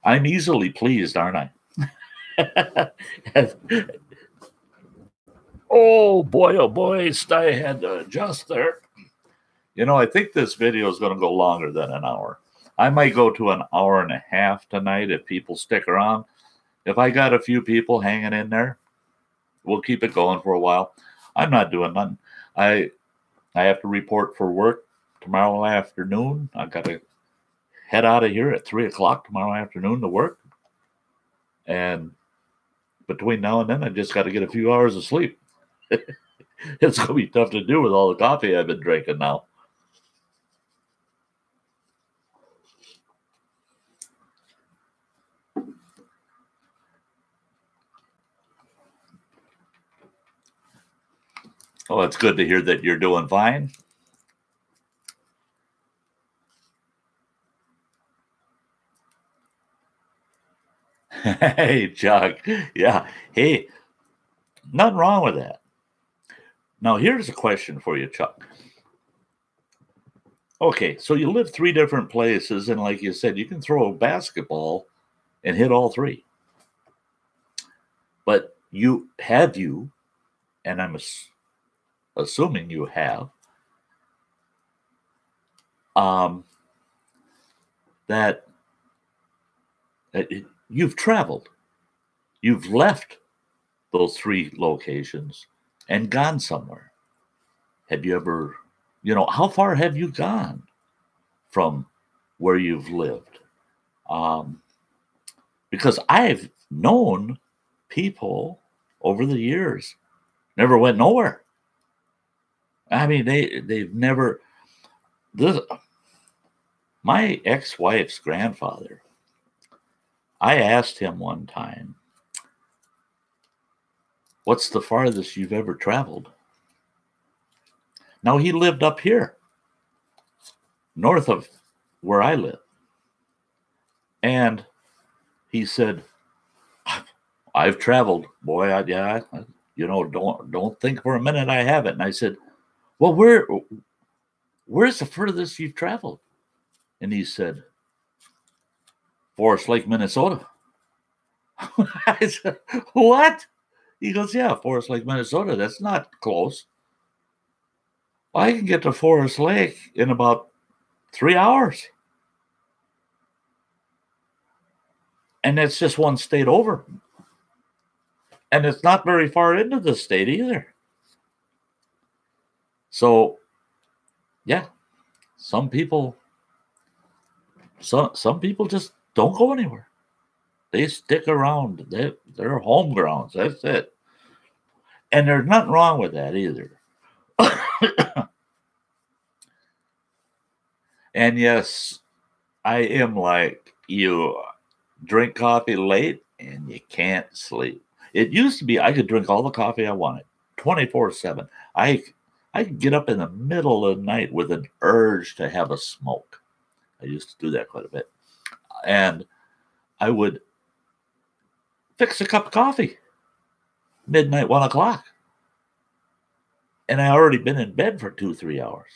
I'm easily pleased, aren't I? Oh boy, Sty had to adjust there. I think this video is going to go longer than an hour. I might go to an hour and a half tonight if people stick around. If I got a few people hanging in there, we'll keep it going for a while. I'm not doing nothing. I have to report for work tomorrow afternoon. I got to head out of here at 3:00 tomorrow afternoon to work. And between now and then, I just got to get a few hours of sleep. It's going to be tough to do with all the coffee I've been drinking now. Oh, it's good to hear that you're doing fine. Hey, Chuck. Yeah. Hey, nothing wrong with that. Now, here's a question for you, Chuck. Okay, so you live 3 different places, and like you said, you can throw a basketball and hit all 3. But and I'm assuming you have, that you've traveled. You've left those 3 locations and gone somewhere. Have you ever, how far have you gone from where you've lived? Because I've known people over the years never went nowhere. I mean, they've never. My ex-wife's grandfather, I asked him one time, what's the farthest you've ever traveled? Now, he lived up here, north of where I live. And he said, I've traveled, boy. Don't think for a minute I haven't. And I said, well, where's the furthest you've traveled? And he said, Forest Lake, Minnesota. I said, what? He goes, yeah, Forest Lake, Minnesota. That's not close. Well, I can get to Forest Lake in about 3 hours. And that's just one state over. And it's not very far into the state either. So, yeah, some people just don't go anywhere. They stick around. They're home grounds. That's it. And there's nothing wrong with that either. And yes, I am like you. Drink coffee late and you can't sleep. It used to be I could drink all the coffee I wanted 24/7. I could get up in the middle of the night with an urge to have a smoke. I used to do that quite a bit. And I would fix a cup of coffee midnight, 1:00. And I already been in bed for 2-3 hours.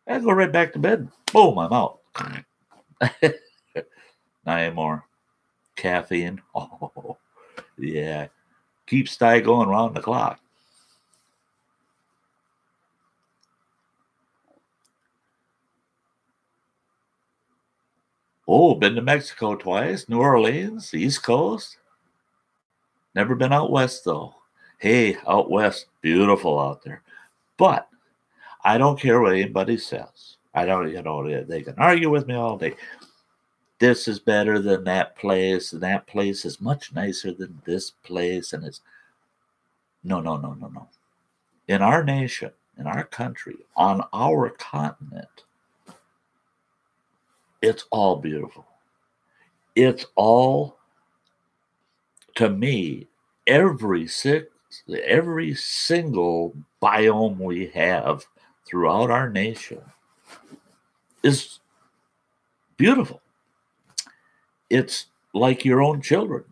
I go right back to bed. Boom, I'm out. Not anymore. Caffeine. Oh, yeah. Keeps Sty going round the clock. Oh, been to Mexico twice. New Orleans, East Coast. Never been out west, though. Hey, out west, beautiful out there. But I don't care what anybody says. I don't, they can argue with me all day. This is better than that place, and that place is much nicer than this place. And it's no, no, no, no, no. In our nation, in our country, on our continent, it's all beautiful. It's all, to me, every single biome we have throughout our nation is beautiful. It's like your own children.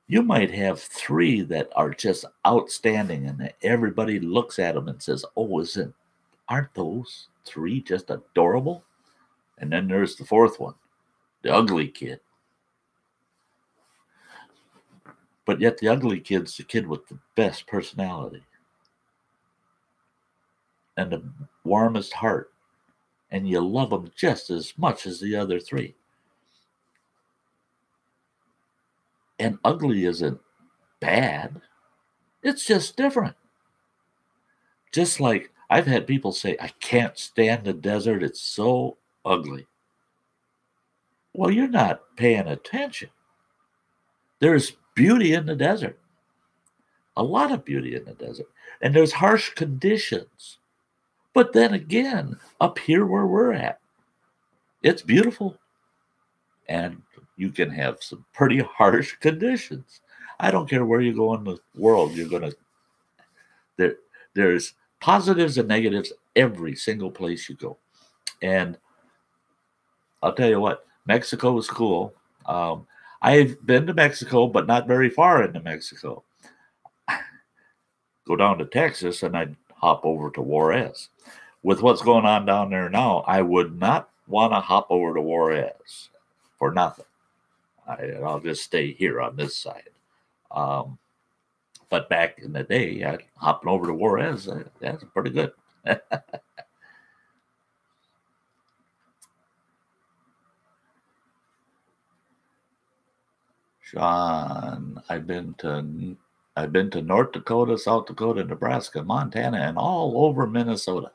You might have 3 that are just outstanding, and everybody looks at them and says, "Oh, aren't those 3 just adorable?" And then there's the 4th one, the ugly kid. But yet the ugly kid's the kid with the best personality and the warmest heart, and you love them just as much as the other 3. And ugly isn't bad. It's just different. Just like I've had people say, "I can't stand the desert. It's so ugly." Well, you're not paying attention. There's beauty in the desert. A lot of beauty in the desert. And there's harsh conditions. But then again, up here where we're at, it's beautiful. And you can have some pretty harsh conditions. I don't care where you go in the world, there's positives and negatives every single place you go. And I'll tell you what, Mexico is cool. I've been to Mexico, but not very far into Mexico. Go down to Texas and I'd hop over to Juarez. With what's going on down there now, I would not want to hop over to Juarez for nothing. I'll just stay here on this side. But back in the day, hopping over to Juarez, that's pretty good. Sean, I've been to North Dakota, South Dakota, Nebraska, Montana, and all over Minnesota.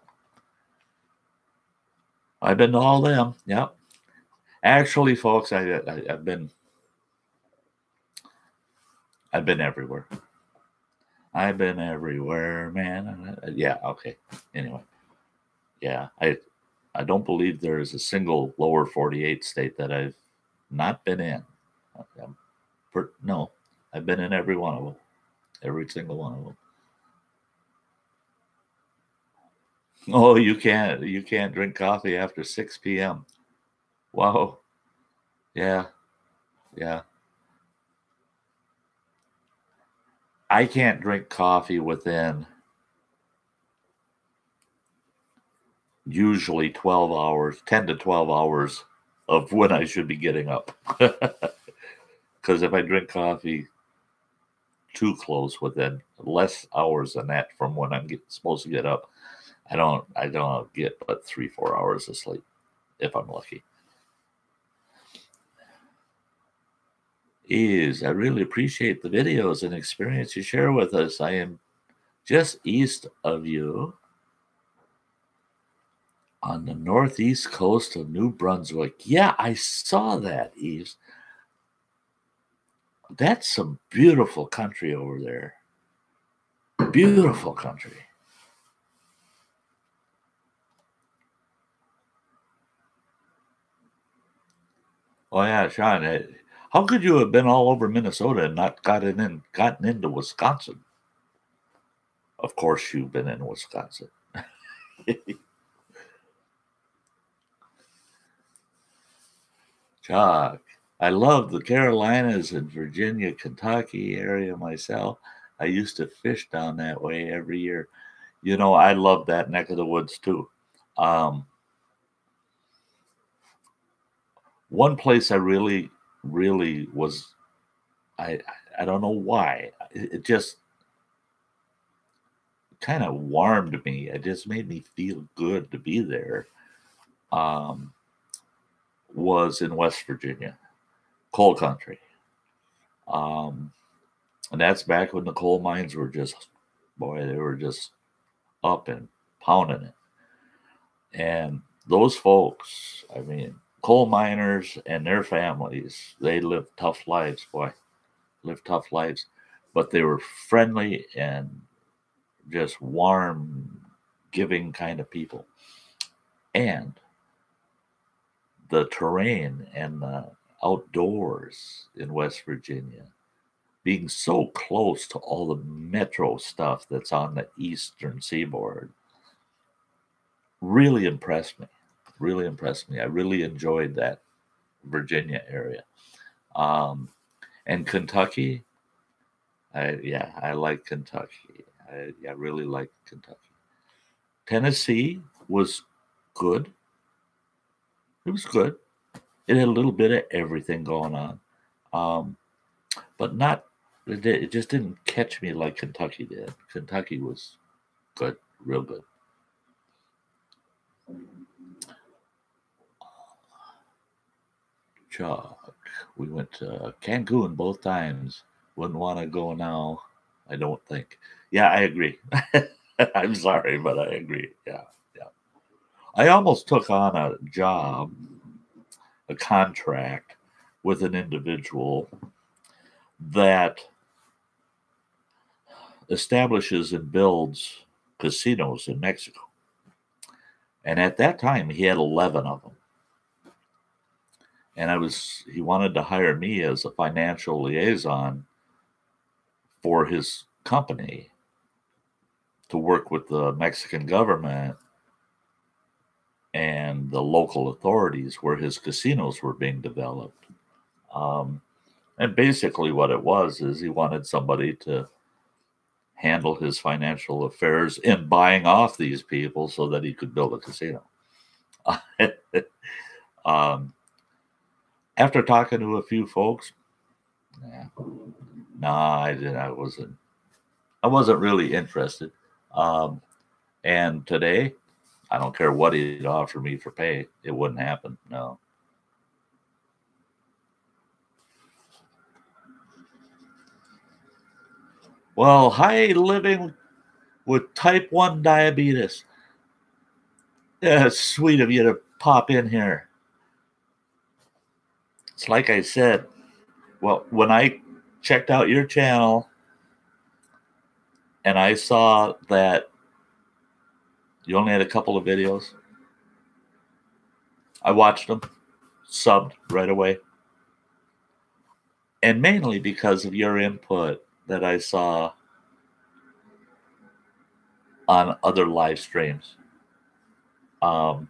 I've been to all them. Yep. Actually, folks, I've been everywhere. I've been everywhere, man. Yeah. Okay. Anyway. Yeah. I don't believe there is a single lower 48 state that I've not been in. No, I've been in every one of them. Every single one of them. Oh, you can't drink coffee after 6 p.m. Wow. Yeah. Yeah. I can't drink coffee within usually 12 hours, 10 to 12 hours of when I should be getting up. Because if I drink coffee too close within less hours than that from when I'm supposed to get up, I don't get but 3-4 hours of sleep if I'm lucky. I really appreciate the videos and experience you share with us. I am just east of you on the northeast coast of New Brunswick. Yeah, I saw that, Eves. That's some beautiful country over there. Beautiful country. Oh yeah, Sean. How could you have been all over Minnesota and not gotten into Wisconsin? Of course, you've been in Wisconsin. Chuck, I love the Carolinas and Virginia, Kentucky area myself. I used to fish down that way every year. I love that neck of the woods too. Um, one place I really, really was, I, I don't know why. It just kind of warmed me. It just made me feel good to be there. Um, was in West Virginia, coal country. Um, and that's back when the coal mines were just, boy, they were just up and pounding it. And those folks, I mean, coal miners and their families, they lived tough lives, boy, lived tough lives. But they were friendly and just warm, giving kind of people. And the terrain and the outdoors in West Virginia, being so close to all the metro stuff that's on the eastern seaboard, really impressed me. Really impressed me. I really enjoyed that Virginia area. Um, and Kentucky, I like Kentucky. I really like Kentucky. Tennessee was good. It was good. It had a little bit of everything going on, um, but not. It just didn't catch me like Kentucky did. Kentucky was good, real good. Chuck, we went to Cancun both times. Wouldn't want to go now. I don't think. Yeah, I agree. I'm sorry, but I agree. Yeah, yeah. I almost took on a job, a contract with an individual that establishes and builds casinos in Mexico. And at that time, he had 11 of them. And he wanted to hire me as a financial liaison for his company to work with the Mexican government and the local authorities where his casinos were being developed. Um, and basically, what it was is he wanted somebody to handle his financial affairs in buying off these people so that he could build a casino. um, after talking to a few folks, yeah, nah, I didn't. I wasn't. I wasn't really interested. Um, and today, I don't care what he'd offer me for pay; it wouldn't happen. No. Well, hi, living with type 1 diabetes. Yeah, it's sweet of you to pop in here. It's like I said, well, when I checked out your channel and I saw that you only had a couple of videos, I watched them, subbed right away. And mainly because of your input that I saw on other live streams. Um,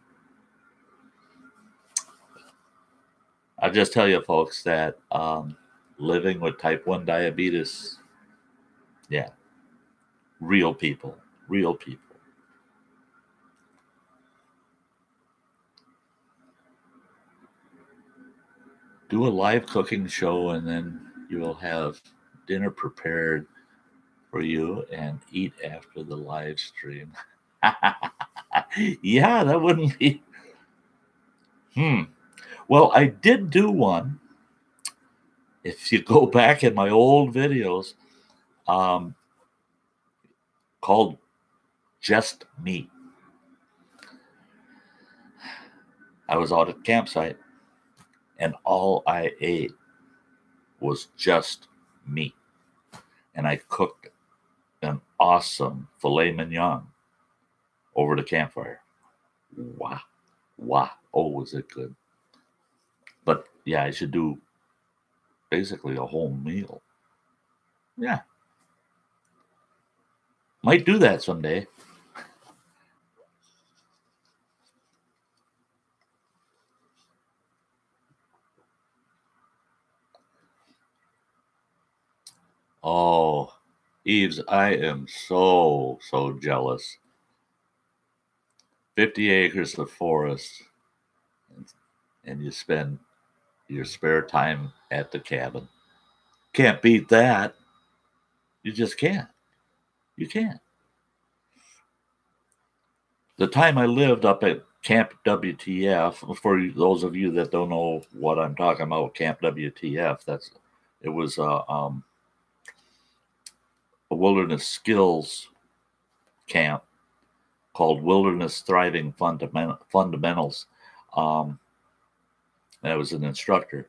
I'll just tell you, folks, that living with type 1 diabetes, yeah, real people, real people. Do a live cooking show, and then you will have dinner prepared for you and eat after the live stream. Yeah, that wouldn't be. Well, I did do one. If you go back in my old videos, um, called Just Me. I was out at campsite, and all I ate was just meat. And I cooked an awesome filet mignon over the campfire. Wow. Wow. Oh, was it good. But yeah, I should do basically a whole meal. Yeah. Might do that someday. Oh, Eves, I am so jealous. 50 acres of forest, and you spend your spare time at the cabin. Can't beat that. You just can't. You can't. The time I lived up at Camp WTF, for those of you that don't know what I'm talking about, Camp WTF, it was a wilderness skills camp called Wilderness Thriving Fundamentals. And I was an instructor.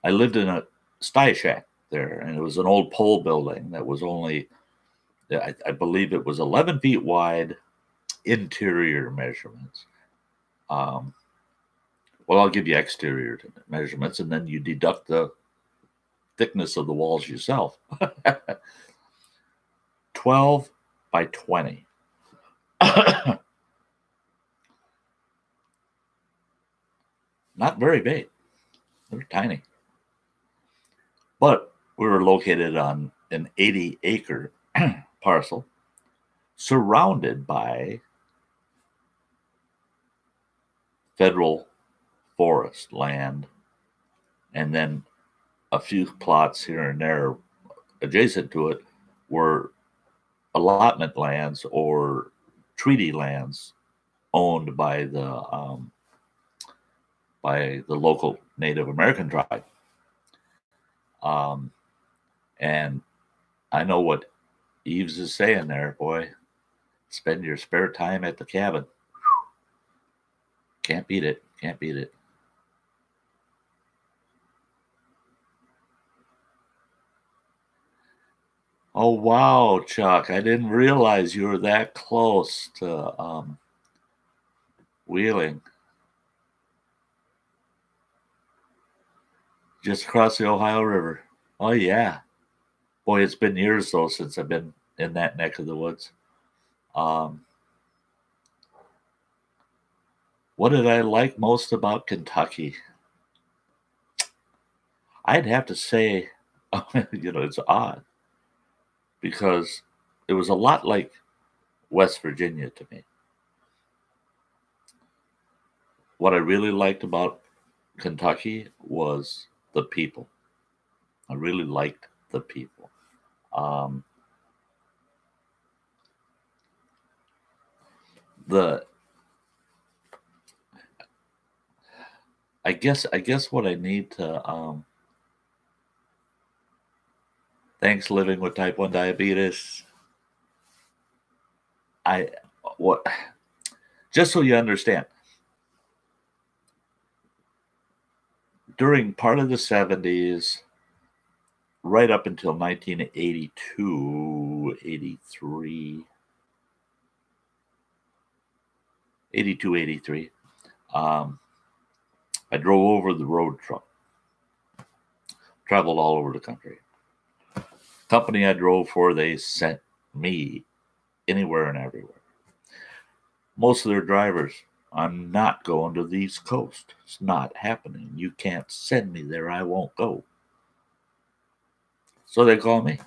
I lived in a Sty Shack there, and it was an old pole building that was only, I believe it was 11 feet wide, interior measurements. Well, I'll give you exterior measurements, and then you deduct the thickness of the walls yourself. 12 by 20. Not very big. They're tiny. But we were located on an 80-acre parcel surrounded by federal forest land, and then a few plots here and there adjacent to it were allotment lands or treaty lands owned by the local Native American tribe. And I know what Eves is saying there, boy. Spend your spare time at the cabin. Can't beat it. Can't beat it. Oh, wow, Chuck. I didn't realize you were that close to Wheeling. Just across the Ohio River. Oh, yeah. Boy, it's been years, though, since I've been in that neck of the woods. What did I like most about Kentucky? I'd have to say, it's odd, because it was a lot like West Virginia to me. What I really liked about Kentucky was the people. I really liked the people. I guess what I need to thanks living with type 1 diabetes. Just so you understand, during part of the 70s, right up until 1982, 83, 82, 83, I drove over the road truck, traveled all over the country. Company I drove for, they sent me anywhere and everywhere. Most of their drivers, I'm not going to the East Coast. It's not happening. You can't send me there. I won't go. So they call me.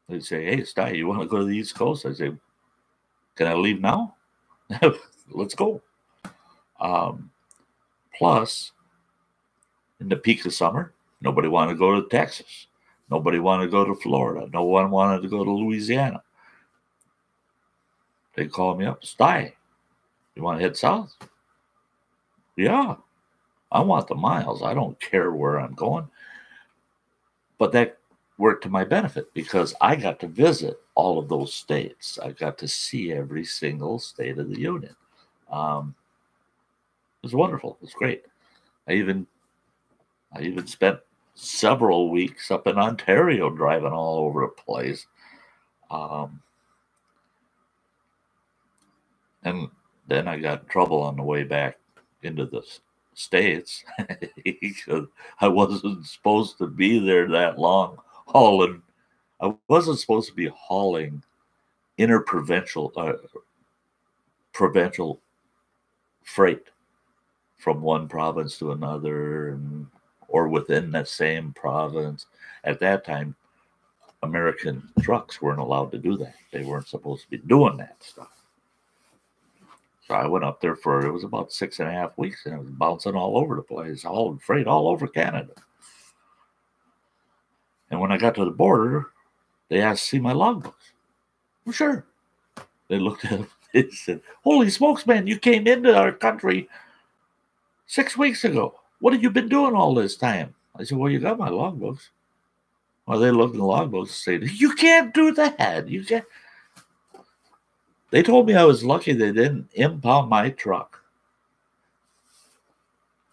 They say, hey, Sty, you want to go to the East Coast? I say, can I leave now? Let's go. Plus, in the peak of summer, nobody wanted to go to Texas. Nobody wanted to go to Florida. No one wanted to go to Louisiana. They called me up, Sty, you want to head south? Yeah, I want the miles. I don't care where I'm going. But that worked to my benefit because I got to visit all of those states. I got to see every single state of the union. It was wonderful. It was great. I even spent several weeks up in Ontario driving all over the place. And then I got in trouble on the way back into the States because I wasn't supposed to be there that long hauling. I wasn't supposed to be hauling interprovincial provincial freight from one province to another, or within that same province. At that time, American trucks weren't allowed to do that. They weren't supposed to be doing that stuff. So I went up there for, it was about 6.5 weeks, and it was bouncing all over the place, all freight all over Canada. And when I got to the border, they asked to see my logbooks. Well, sure. They looked at it. They said, "Holy smokes, man, you came into our country 6 weeks ago. What have you been doing all this time?" I said, "Well, you got my logbooks." Well, they looked in the logbooks and said, "You can't do that. You can't." They told me I was lucky they didn't impound my truck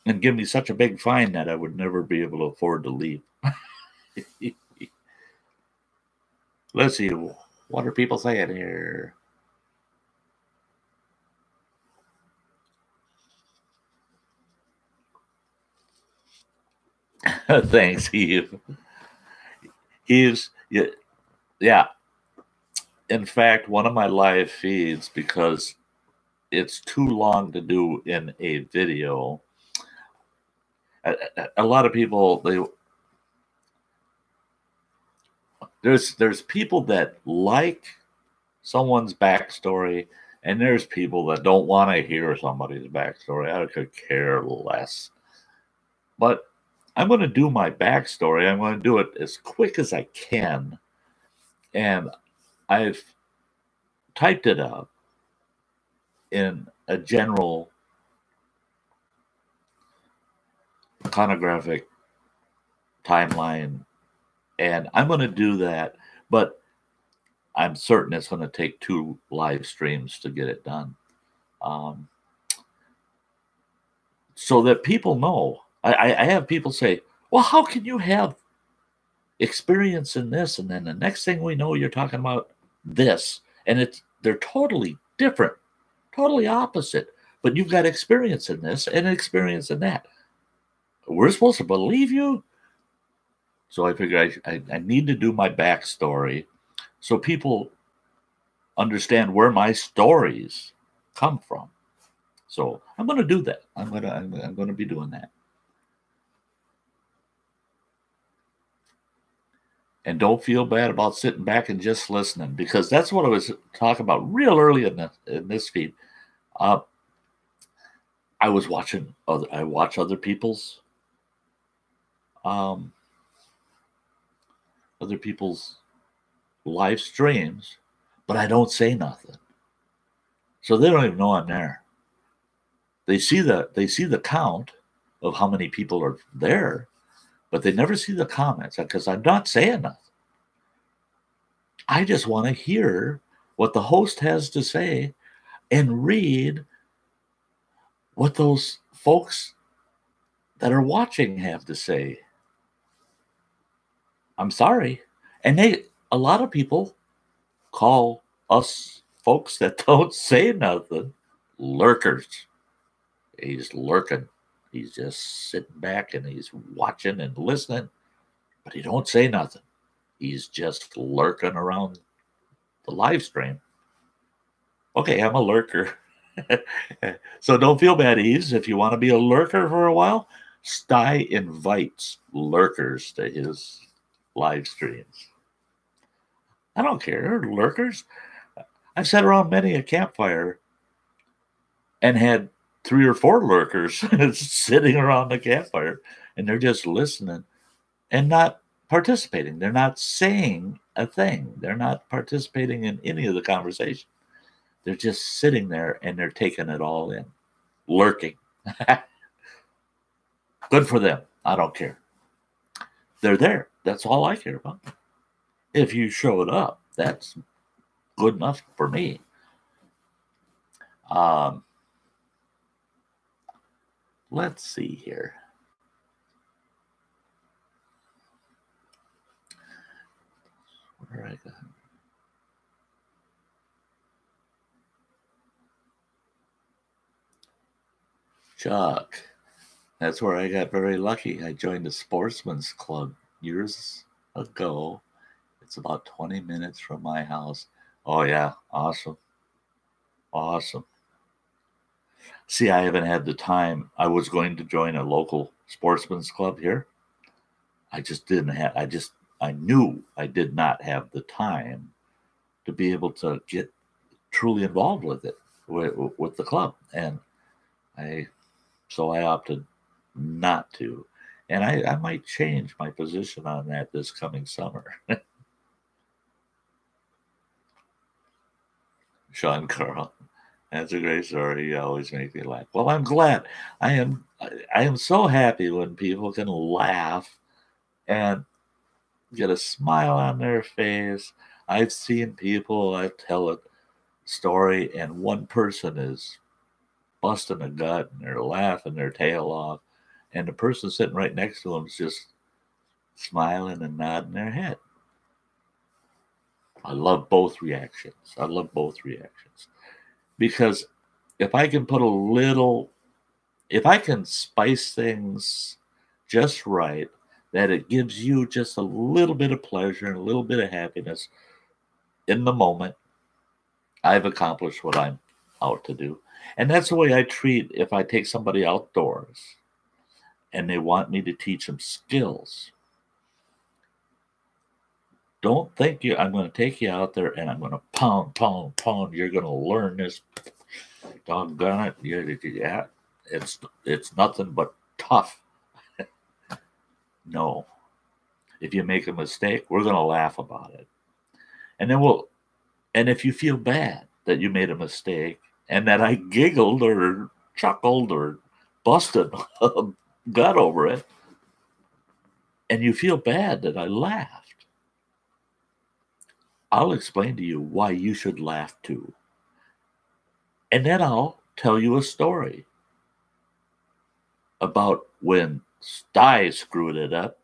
and give me such a big fine that I would never be able to afford to leave. Let's see. What are people saying here? Thanks, Eve. Eve's, yeah. In fact, one of my live feeds, because it's too long to do in a video. A lot of people, there's people that like someone's backstory, and there's people that don't want to hear somebody's backstory. I could care less. But I'm going to do my backstory. I'm going to do it as quick as I can. And I've typed it up in a general iconographic timeline. And I'm going to do that. But I'm certain it's going to take 2 live streams to get it done. So that people know. I have people say, "Well, how can you have experience in this, and then the next thing we know, you're talking about this, and they're totally different, totally opposite, but you've got experience in this and experience in that. We're supposed to believe you?" So I figure I need to do my backstory so people understand where my stories come from. So I'm going to do that. I'm going to be doing that. And don't feel bad about sitting back and just listening, because that's what I was talking about real early in this feed. I was watching I watch other people's live streams, but I don't say nothing, so they don't even know I'm there. They see the count of how many people are there, but they never see the comments because I'm not saying nothing. I just want to hear what the host has to say and read what those folks that are watching have to say. I'm sorry. And a lot of people call us folks that don't say nothing lurkers. He's lurking. He's just sitting back and he's watching and listening, but he don't say nothing. He's just lurking around the live stream. Okay, I'm a lurker. So don't feel bad, Eves. If you want to be a lurker for a while, Sty invites lurkers to his live streams. I don't care, lurkers. I've sat around many a campfire and had 3 or 4 lurkers sitting around the campfire, and they're just listening and not participating. They're not saying a thing. They're not participating in any of the conversation. They're just sitting there and they're taking it all in, lurking. Good for them. I don't care. They're there. That's all I care about. If you showed up, that's good enough for me. Let's see here. Where I got? Chuck. That's where I got very lucky. I joined a sportsman's club years ago. It's about 20 minutes from my house. Oh, yeah. Awesome. Awesome. See, I haven't had the time. I was going to join a local sportsman's club here. I just didn't have, I knew I did not have the time to be able to get truly involved with it. with the club, and so I opted not to, and I might change my position on that this coming summer. Sean Carl, that's a great story. You always make me laugh. Well, I'm glad. I am so happy when people can laugh and get a smile on their face. I've seen people, I tell a story, and one person is busting a gut and they're laughing their tail off, and the person sitting right next to them is just smiling and nodding their head. I love both reactions. I love both reactions because if I can put a little, if I can spice things just right, that it gives you just a little bit of pleasure and a little bit of happiness in the moment, I've accomplished what I'm out to do. And that's the way I treat if I take somebody outdoors and they want me to teach them skills. Don't think I'm going to take you out there and I'm going to pound. You're going to learn this. Doggone it. Yeah, it's nothing but tough. No. If you make a mistake, we're going to laugh about it. And then and if you feel bad that you made a mistake and that I giggled or chuckled or busted a gut over it, and you feel bad that I laughed, I'll explain to you why you should laugh too. And then I'll tell you a story about when Sty screwed it up,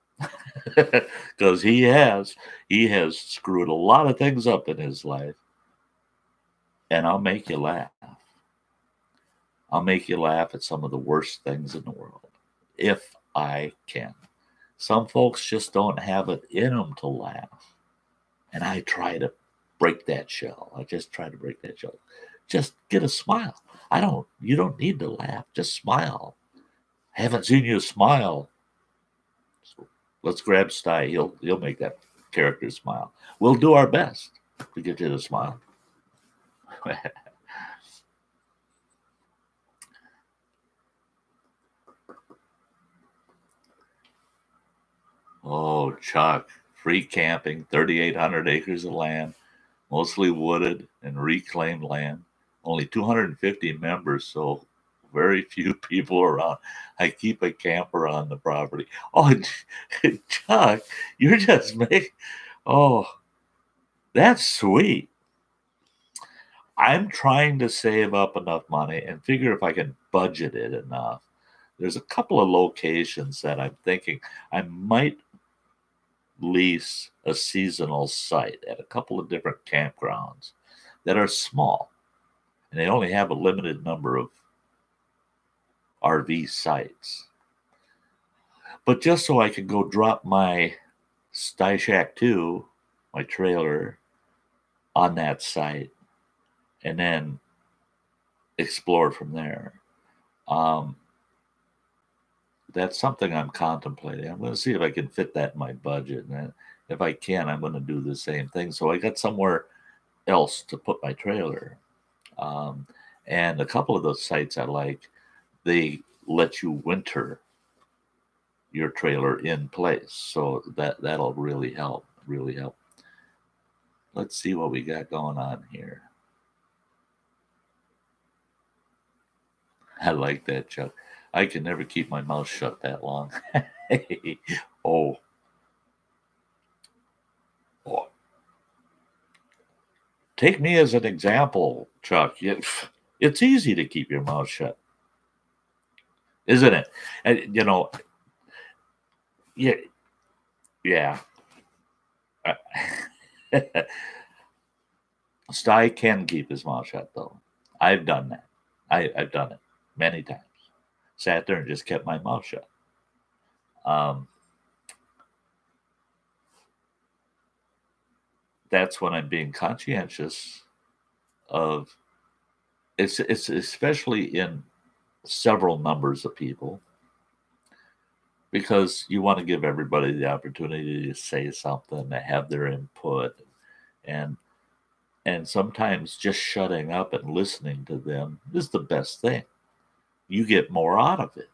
because he has screwed a lot of things up in his life, and I'll make you laugh. I'll make you laugh at some of the worst things in the world, if I can. Some folks just don't have it in them to laugh, and I try to break that shell. I just try to break that shell. Just get a smile. You don't need to laugh. Just smile. I haven't seen you smile. So let's grab Sty. He'll make that character smile. We'll do our best to get you to smile. Oh, Chuck. Free camping, 3,800 acres of land, mostly wooded and reclaimed land. Only 250 members, so very few people around. I keep a camper on the property. Oh, Chuck, you're just making, oh, that's sweet. I'm trying to save up enough money and figure if I can budget it enough. There's a couple of locations that I'm thinking I might lease a seasonal site at a couple of different campgrounds that are small, and they only have a limited number of RV sites. But just so I can go drop my Sty Shack 2, my trailer, on that site and then explore from there. That's something I'm contemplating. I'm going to see if I can fit that in my budget. And if I can, I'm going to do the same thing. So I got somewhere else to put my trailer. And a couple of those sites I like, they let you winter your trailer in place. So that'll really help, really help. Let's see what we got going on here. I like that, Chuck. I can never keep my mouth shut that long. Oh. Take me as an example, Chuck. It's easy to keep your mouth shut, isn't it? And, yeah. Sty can keep his mouth shut, though. I've done that. I've done it many times. Sat there and just kept my mouth shut. That's when I'm being conscientious of it's especially in several numbers of people, because you want to give everybody the opportunity to say something, to have their input. And And sometimes just shutting up and listening to them is the best thing. You get more out of it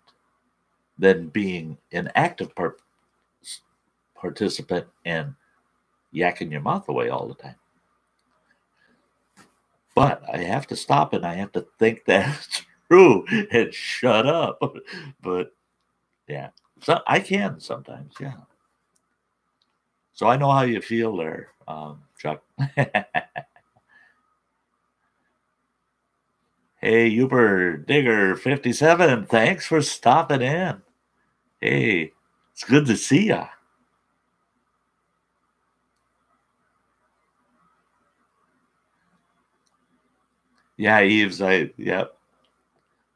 than being an active participant and yakking your mouth away all the time. But I have to stop and I have to think that through and shut up. But yeah, so I can sometimes, yeah. So I know how you feel there, Chuck. Hey, Uber Digger 57, thanks for stopping in. Hey, it's good to see ya. Yeah, Eves, yep.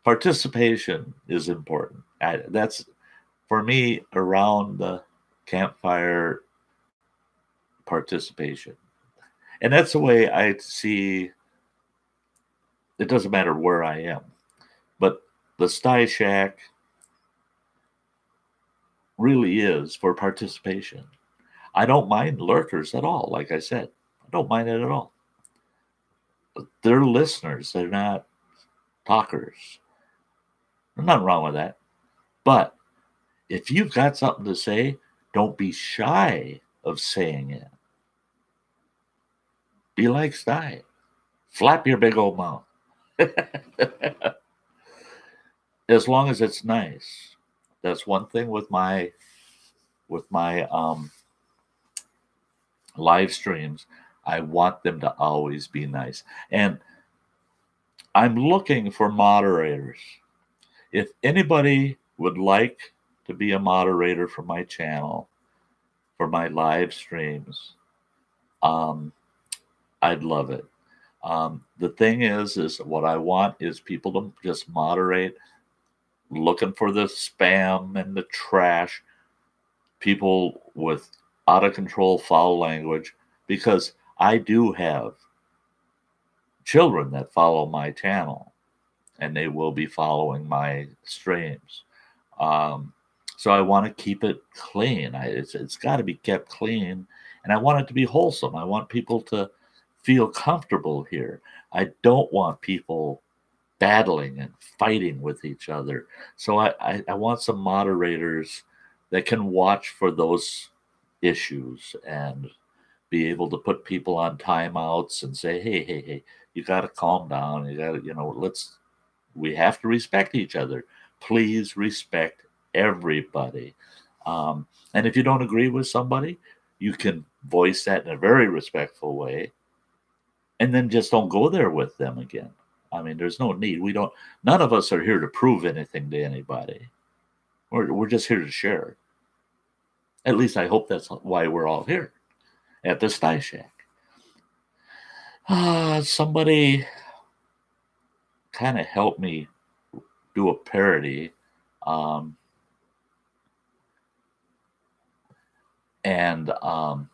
Participation is important. That's for me around the campfire participation. And that's the way I see it. Doesn't matter where I am. But the Sty Shack really is for participation. I don't mind lurkers at all, like I said. I don't mind it at all. They're listeners, they're not talkers. There's nothing wrong with that. But if you've got something to say, don't be shy of saying it. Be like Sty. Flap your big old mouth. As long as it's nice. That's one thing with my live streams. I want them to always be nice. And I'm looking for moderators. If anybody would like to be a moderator for my channel, for my live streams, I'd love it. The thing is what I want is people to just moderate, looking for the spam and the trash, people with out of control foul language, because I do have children that follow my channel and they will be following my streams. So I want to keep it clean. It's got to be kept clean, and I want it to be wholesome. I want people to feel comfortable here. I don't want people battling and fighting with each other. So I want some moderators that can watch for those issues and be able to put people on timeouts and say, hey, you got to calm down. You got to, we have to respect each other. Please respect everybody. And if you don't agree with somebody, you can voice that in a very respectful way, and then just don't go there with them again. I mean, there's no need. None of us are here to prove anything to anybody. We're just here to share. At least I hope that's why we're all here at the Sty Shack. Somebody kind of helped me do a parody. And I'm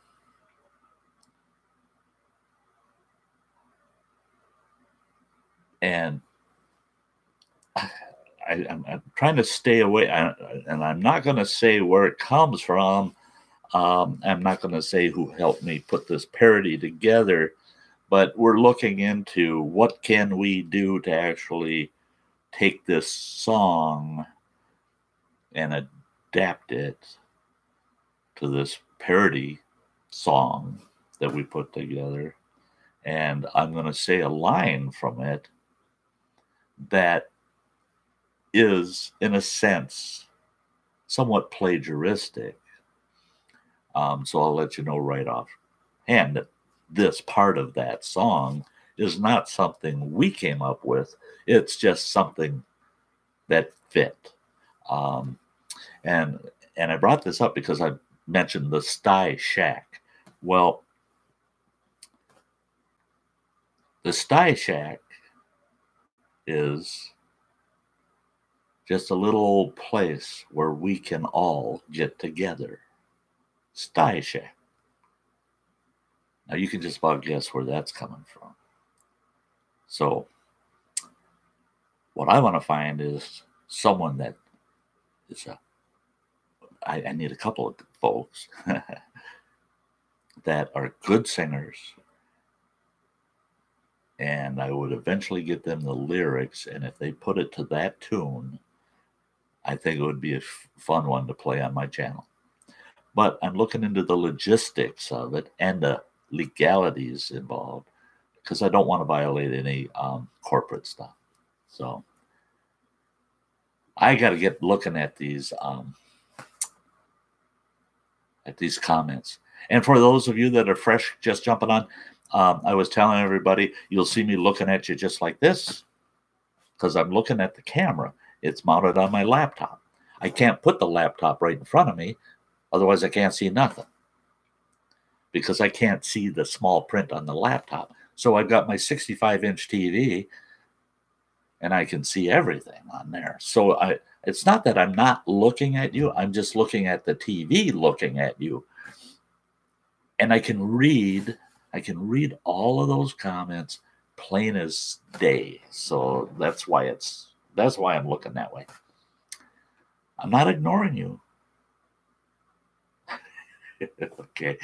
trying to stay away, and I'm not going to say where it comes from. I'm not going to say who helped me put this parody together, but we're looking into what can we do to actually take this song and adapt it to this parody song that we put together. And I'm going to say a line from it that is, in a sense, somewhat plagiaristic. So I'll let you know right off hand that this part of that song is not something we came up with. It's just something that fit. And I brought this up because I mentioned the Sty Shack. Well, the Sty Shack is just a little place where we can all get together. Sty Shack. Now you can just about guess where that's coming from. So what I want to find is someone that is I need a couple of folks that are good singers and I would eventually get them the lyrics, and if they put it to that tune, I think it would be a fun one to play on my channel. But I'm looking into the logistics of it and the legalities involved because I don't want to violate any corporate stuff. So I got to get looking at these comments. And for those of you that are fresh, just jumping on, I was telling everybody, you'll see me looking at you just like this because I'm looking at the camera. It's mounted on my laptop. I can't put the laptop right in front of me, otherwise I can't see nothing because I can't see the small print on the laptop. So I've got my 65-inch TV, and I can see everything on there. So it's not that I'm not looking at you. I'm just looking at the TV looking at you. And I can read all of those comments plain as day. So that's why I'm looking that way. I'm not ignoring you. Okay.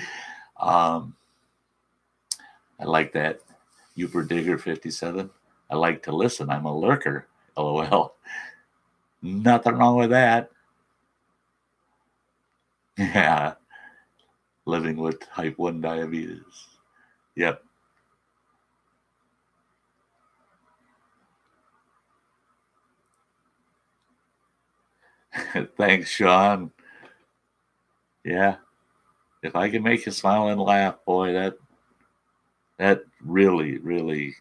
I like that. Uber Digger 57. I like to listen. I'm a lurker. LOL. Nothing wrong with that. Yeah. Living with type 1 diabetes. Yep. Thanks, Sean. Yeah. If I can make you smile and laugh, boy, that really, really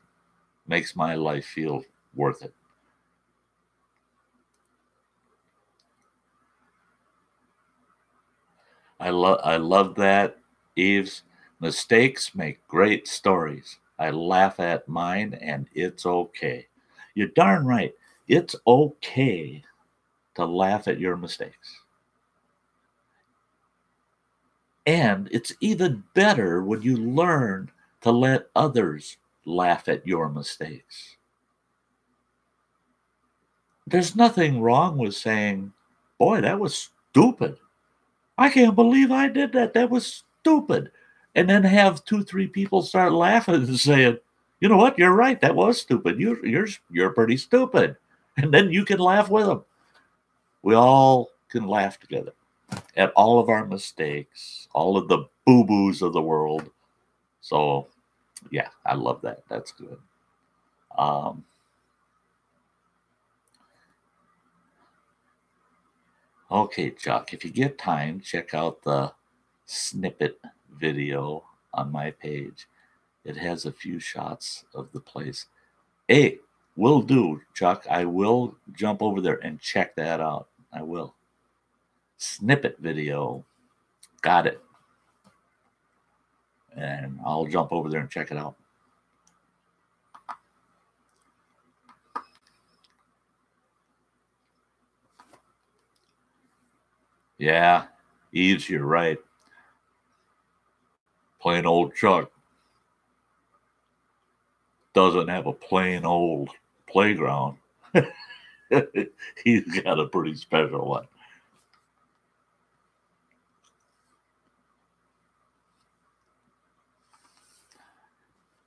makes my life feel worth it. I love that, Eves. Mistakes make great stories. I laugh at mine, and it's okay. You're darn right. It's okay to laugh at your mistakes. And it's even better when you learn to let others laugh at your mistakes. There's nothing wrong with saying, boy, that was stupid. I can't believe I did that. That was stupid. And then have 2-3 people start laughing and saying, you know what? You're right. That was stupid. You're pretty stupid. And then you can laugh with them. We all can laugh together at all of our mistakes, all of the boo-boos of the world. So, yeah, I love that. That's good. Okay, Chuck, if you get time, check out the snippet video on my page. It has a few shots of the place. Hey, will do, Chuck. I will jump over there and check that out. I will. Snippet video. Got it. And I'll jump over there and check it out. Yeah, Eves, you're right. Plain old Chuck doesn't have a plain old playground. He's got a pretty special one.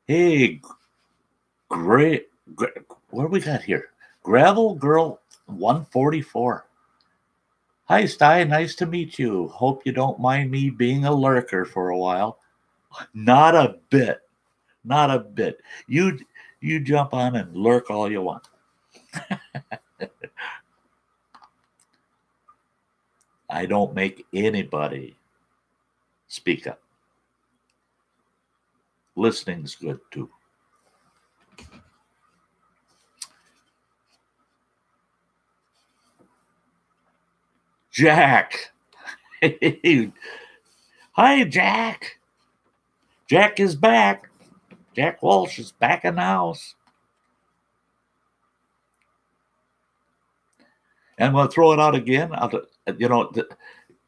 Hey, great. What do we got here? Gravel Girl 144. Hi, Sty. Nice to meet you. Hope you don't mind me being a lurker for a while. Not a bit. Not a bit. You jump on and lurk all you want. I don't make anybody speak up. Listening's good too. Jack. Hi, Jack. Jack is back. Jack Walsh is back in the house. And I'm going to throw it out again.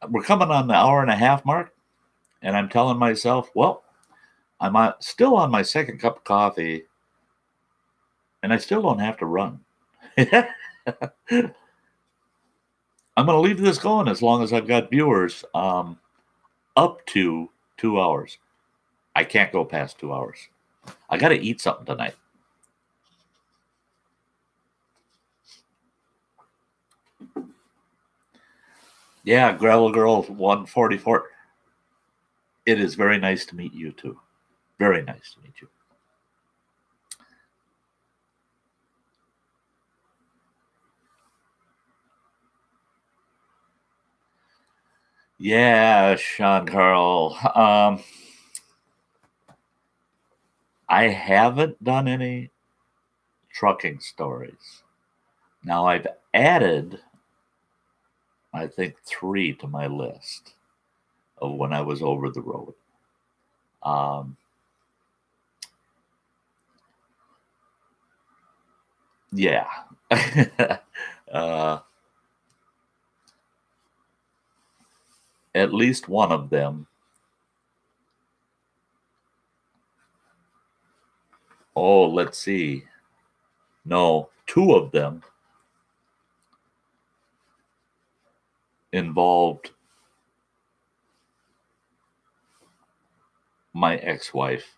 We're coming on the hour-and-a-half mark, and I'm telling myself, well, I'm still on my second cup of coffee, and I still don't have to run. I'm going to leave this going as long as I've got viewers up to 2 hours. I can't go past 2 hours. I got to eat something tonight. Yeah, Gravel Girl 144. It is very nice to meet you too. Very nice to meet you. Yeah, Sean Carl. I haven't done any trucking stories. Now I've added, I think, 3 to my list of when I was over the road. Um, yeah. uh, at least one of them. Oh, let's see. No, 2 of them involved my ex-wife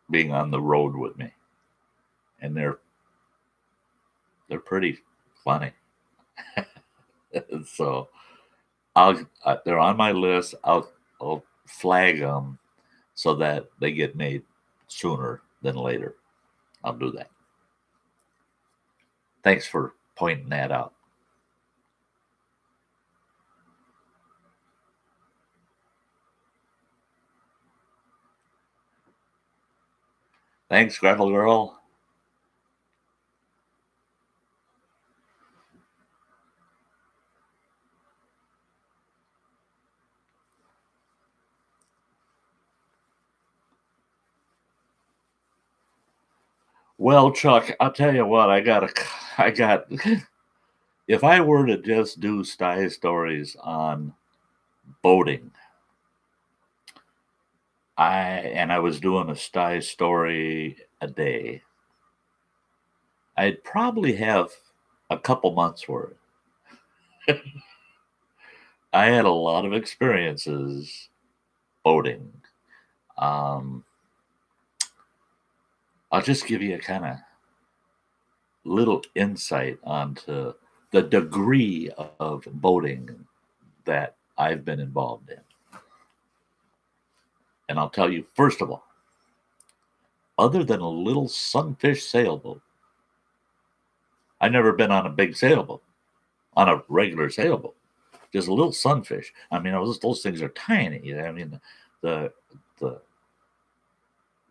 being on the road with me, and they're pretty funny. So they're on my list. I'll flag them so that they get made sooner than later. I'll do that. Thanks for pointing that out. Thanks, Gravel Girl. Well, Chuck, I'll tell you what, I got, if I were to just do Sty stories on boating, I was doing a Sty story a day, I'd probably have a couple months worth. I had a lot of experiences boating. Um, I'll just give you a kind of little insight onto the degree of boating that I've been involved in. And I'll tell you, first of all, other than a little sunfish sailboat, I've never been on a big sailboat, on a regular sailboat. Just a little sunfish. I mean, those things are tiny. I mean, the the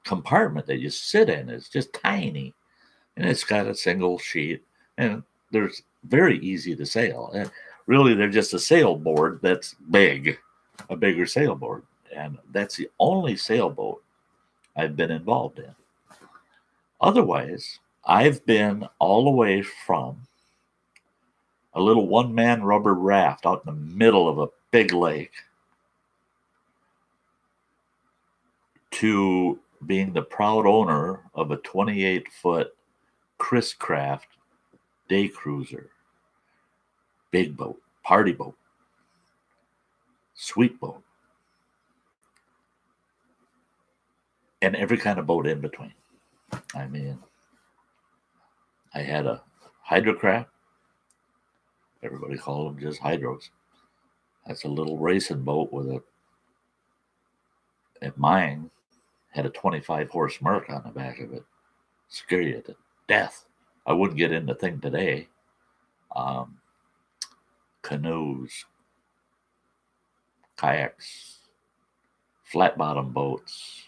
compartment that you sit in is just tiny, and it's got a single sheet, and there's very easy to sail. And really, they're just a sailboard that's big, a bigger sailboard, and that's the only sailboat I've been involved in. Otherwise, I've been all the way from a little one-man rubber raft out in the middle of a big lake to being the proud owner of a 28-foot Chris Craft day cruiser, big boat, party boat, sweet boat, and every kind of boat in between. I mean, I had a hydrocraft. Everybody called them just hydros. That's a little racing boat with mine had a 25 horse Merc on the back of it. Scare you to death. I wouldn't get in the thing today. Canoes, kayaks, flat bottom boats.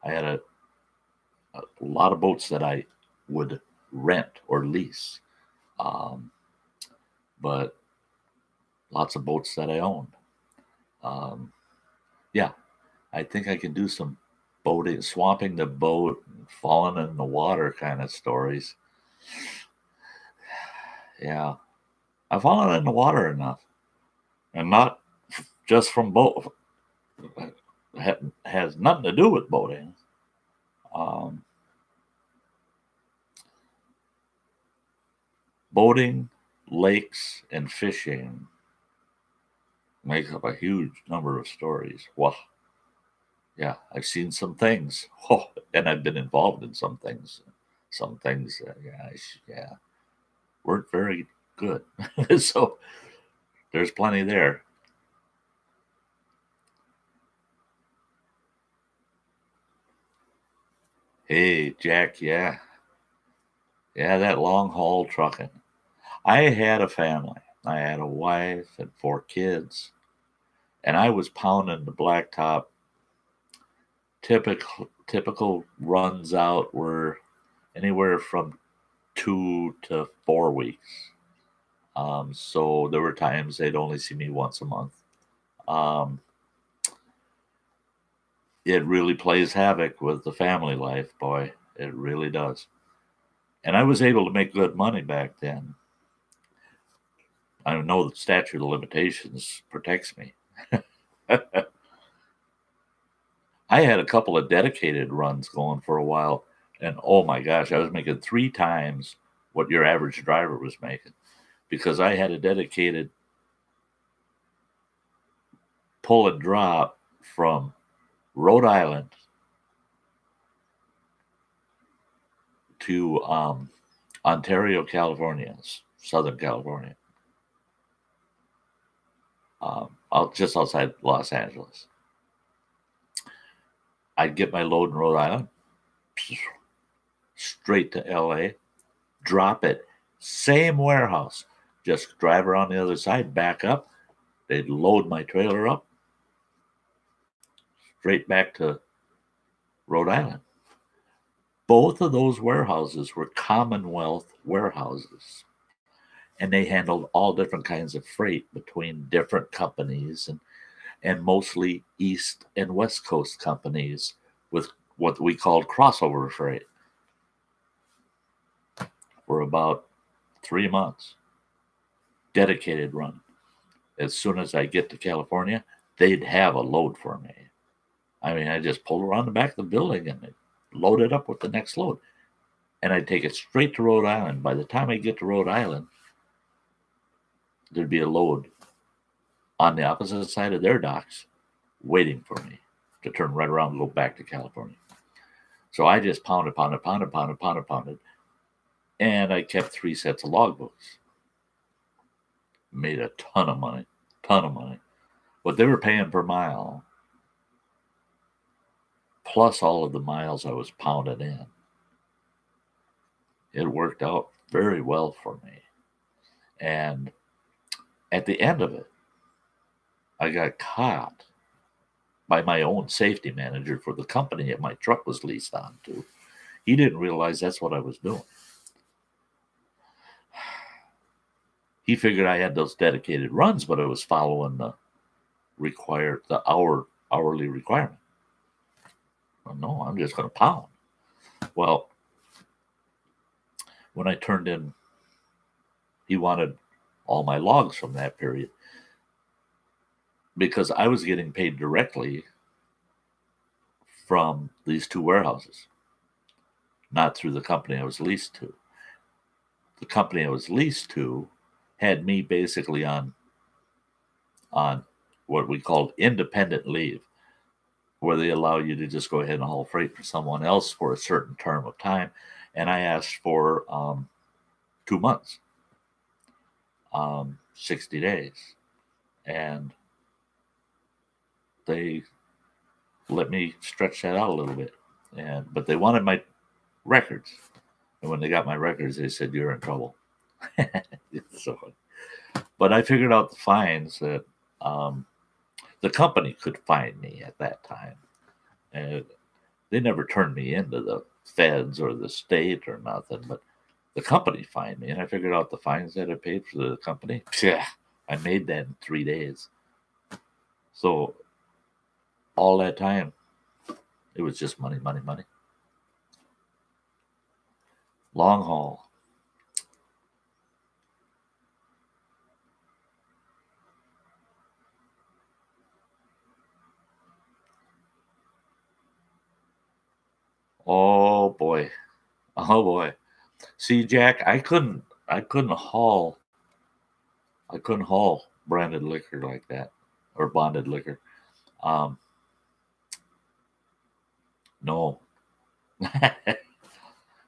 I had a lot of boats that I would rent or lease, but lots of boats that I owned. Yeah, I think I can do some boating, swamping the boat, falling in the water kind of stories. Yeah, I've fallen in the water enough, and not just from boat. Has nothing to do with boating. Boating, lakes, and fishing make up a huge number of stories. Wow. Yeah, I've seen some things. Oh, and I've been involved in some things. Some things, weren't very good. So there's plenty there. Hey, Jack, yeah. Yeah, that long haul trucking. I had a family. I had a wife and 4 kids, and I was pounding the blacktop. Typical runs out were anywhere from 2 to 4 weeks. So there were times they'd only see me once a month. Um, it really plays havoc with the family life, boy. It really does. And I was able to make good money back then. I know the statute of limitations protects me. I had a couple of dedicated runs going for a while, and oh my gosh, I was making 3 times what your average driver was making because I had a dedicated pull and drop from Rhode Island to Ontario, California, Southern California, just outside Los Angeles. I'd get my load in Rhode Island, straight to LA, drop it, same warehouse, just drive around the other side, back up. They'd load my trailer up, straight back to Rhode Island. Both of those warehouses were Commonwealth warehouses, and they handled all different kinds of freight between different companies and mostly East and West Coast companies with what we called crossover freight for about 3 months. Dedicated run. As soon as I get to California, they'd have a load for me. I mean, I just pull around the back of the building and they'd load it up with the next load. And I'd take it straight to Rhode Island. By the time I get to Rhode Island, there'd be a load on the opposite side of their docks waiting for me to turn right around and go back to California. So I just pounded. And I kept 3 sets of logbooks. Made a ton of money. But they were paying per mile, plus all of the miles I was pounded in. It worked out very well for me. And at the end of it, I got caught by my own safety manager for the company that my truck was leased on to. He didn't realize that's what I was doing. He figured I had those dedicated runs, but I was following the hourly requirement. Well, no, I'm just going to pound. Well, when I turned in, he wanted all my logs from that period because I was getting paid directly from these 2 warehouses, not through the company I was leased to. The company I was leased to had me basically on what we called independent leave, where they allow you to just go ahead and haul freight for someone else for a certain term of time. And I asked for 2 months, 60 days. And they let me stretch that out a little bit. But they wanted my records. And when they got my records, they said, "You're in trouble." But I figured out the fines that the company could fine me at that time. And they never turned me into the feds or the state or nothing, but the company fined me. And I figured out the fines that I paid for the company. Yeah, I made that in 3 days. So all that time, it was just money. Long haul. Oh boy. See, Jack, I couldn't haul branded liquor like that or bonded liquor. No.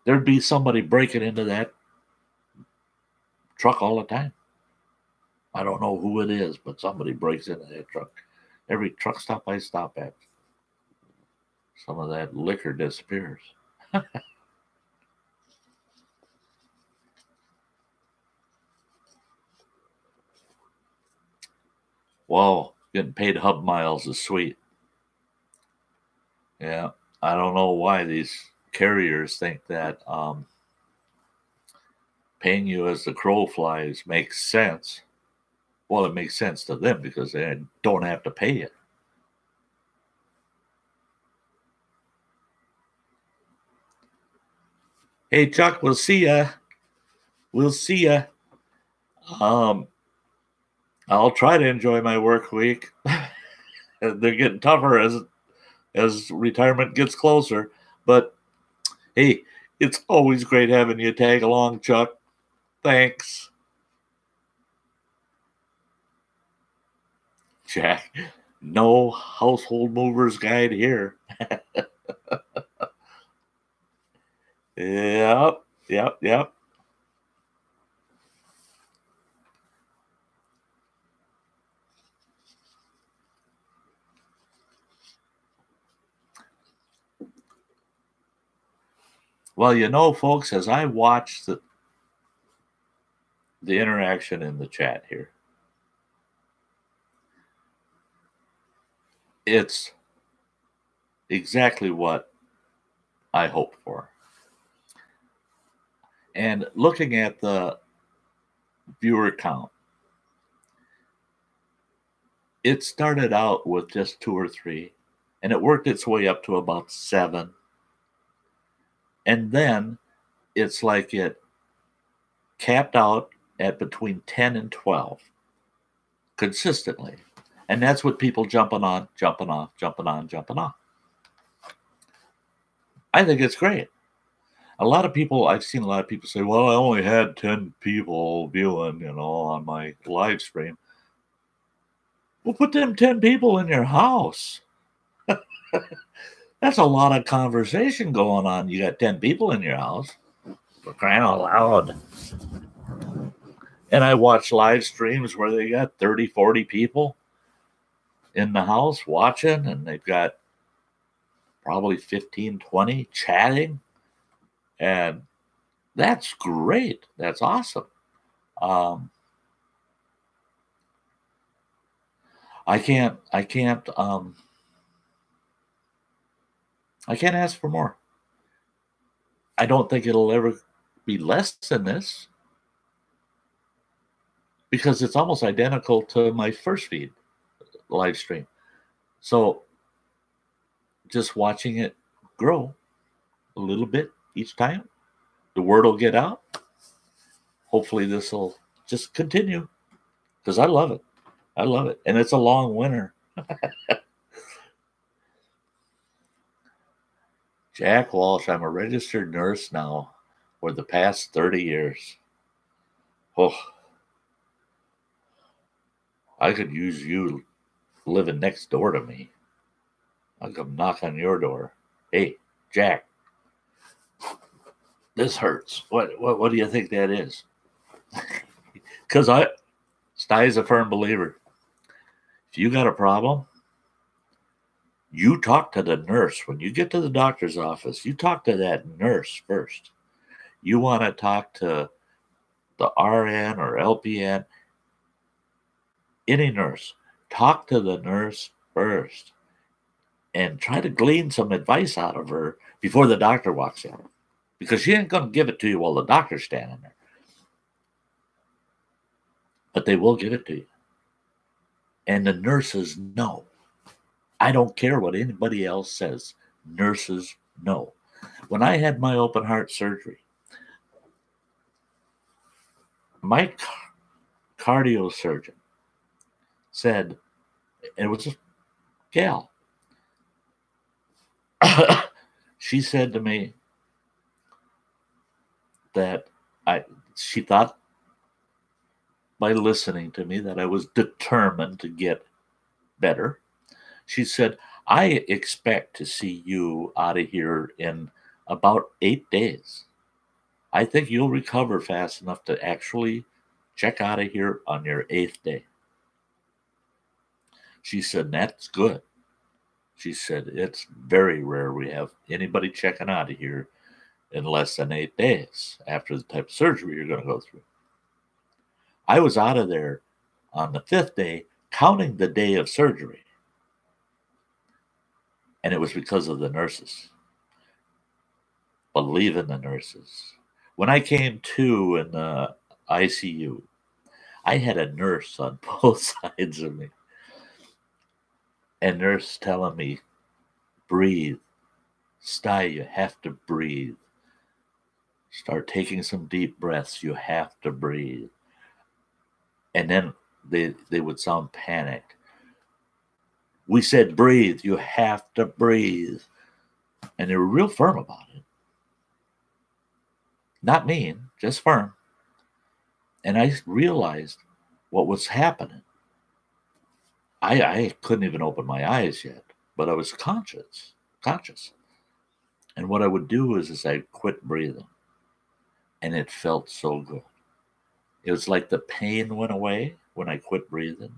There'd be somebody breaking into that truck all the time. I don't know who it is, but somebody breaks into that truck. Every truck stop I stop at, some of that liquor disappears. Whoa, getting paid hub miles is sweet. Yeah, I don't know why these carriers think that paying you as the crow flies makes sense. Well, it makes sense to them because they don't have to pay it. Hey, Chuck, we'll see ya. We'll see ya. I'll try to enjoy my work week. They're getting tougher as retirement gets closer. But hey, it's always great having you tag along, Chuck. Thanks. Jack, no household movers guide here. Yep. Well, folks, as I watch the interaction in the chat here, it's exactly what I hoped for. And looking at the viewer count, it started out with just 2 or 3, and it worked its way up to about 7. And then it's like it capped out at between 10 and 12 consistently. And that's what people jumping on. I think it's great. I've seen a lot of people say, well, I only had 10 people viewing, on my live stream. Well, put them 10 people in your house. That's a lot of conversation going on. You got 10 people in your house. For crying out loud. And I watch live streams where they got 30, 40 people in the house watching, and they've got probably 15, 20 chatting. And that's great. That's awesome. I can't ask for more. I don't think it'll ever be less than this because it's almost identical to my first feed live stream. So just watching it grow a little bit each time, the word will get out. Hopefully this will just continue because I love it. And it's a long winter. Jack Walsh, I'm a registered nurse now for the past 30 years. Oh, I could use you living next door to me. I'll come knock on your door. Hey, Jack, this hurts. What do you think that is? Because Sty's a firm believer. If you got a problem, you talk to the nurse. When you get to the doctor's office, you talk to that nurse first. You want to talk to the RN or LPN, any nurse. Talk to the nurse first and try to glean some advice out of her before the doctor walks in. Because she ain't going to give it to you while the doctor's standing there. But they will give it to you. And the nurses know. I don't care what anybody else says. Nurses know. When I had my open heart surgery, my cardio surgeon said, it was a gal. She said to me that she thought by listening to me that I was determined to get better. She said, I expect to see you out of here in about 8 days. I think you'll recover fast enough to actually check out of here on your 8th day. She said, that's good. She said, it's very rare we have anybody checking out of here in less than 8 days after the type of surgery you're going to go through. I was out of there on the 5th day, counting the day of surgery. And it was because of the nurses. Believe in the nurses. When I came to in the ICU, I had a nurse on both sides of me. And nurse telling me, breathe. Sty, you have to breathe. Start taking some deep breaths. You have to breathe. And then they would sound panicked. We said breathe. You have to breathe. And they were real firm about it. Not mean, just firm. And I realized what was happening. I couldn't even open my eyes yet, but I was conscious. And what I would do is I quit breathing. And it felt so good. It was like the pain went away when I quit breathing.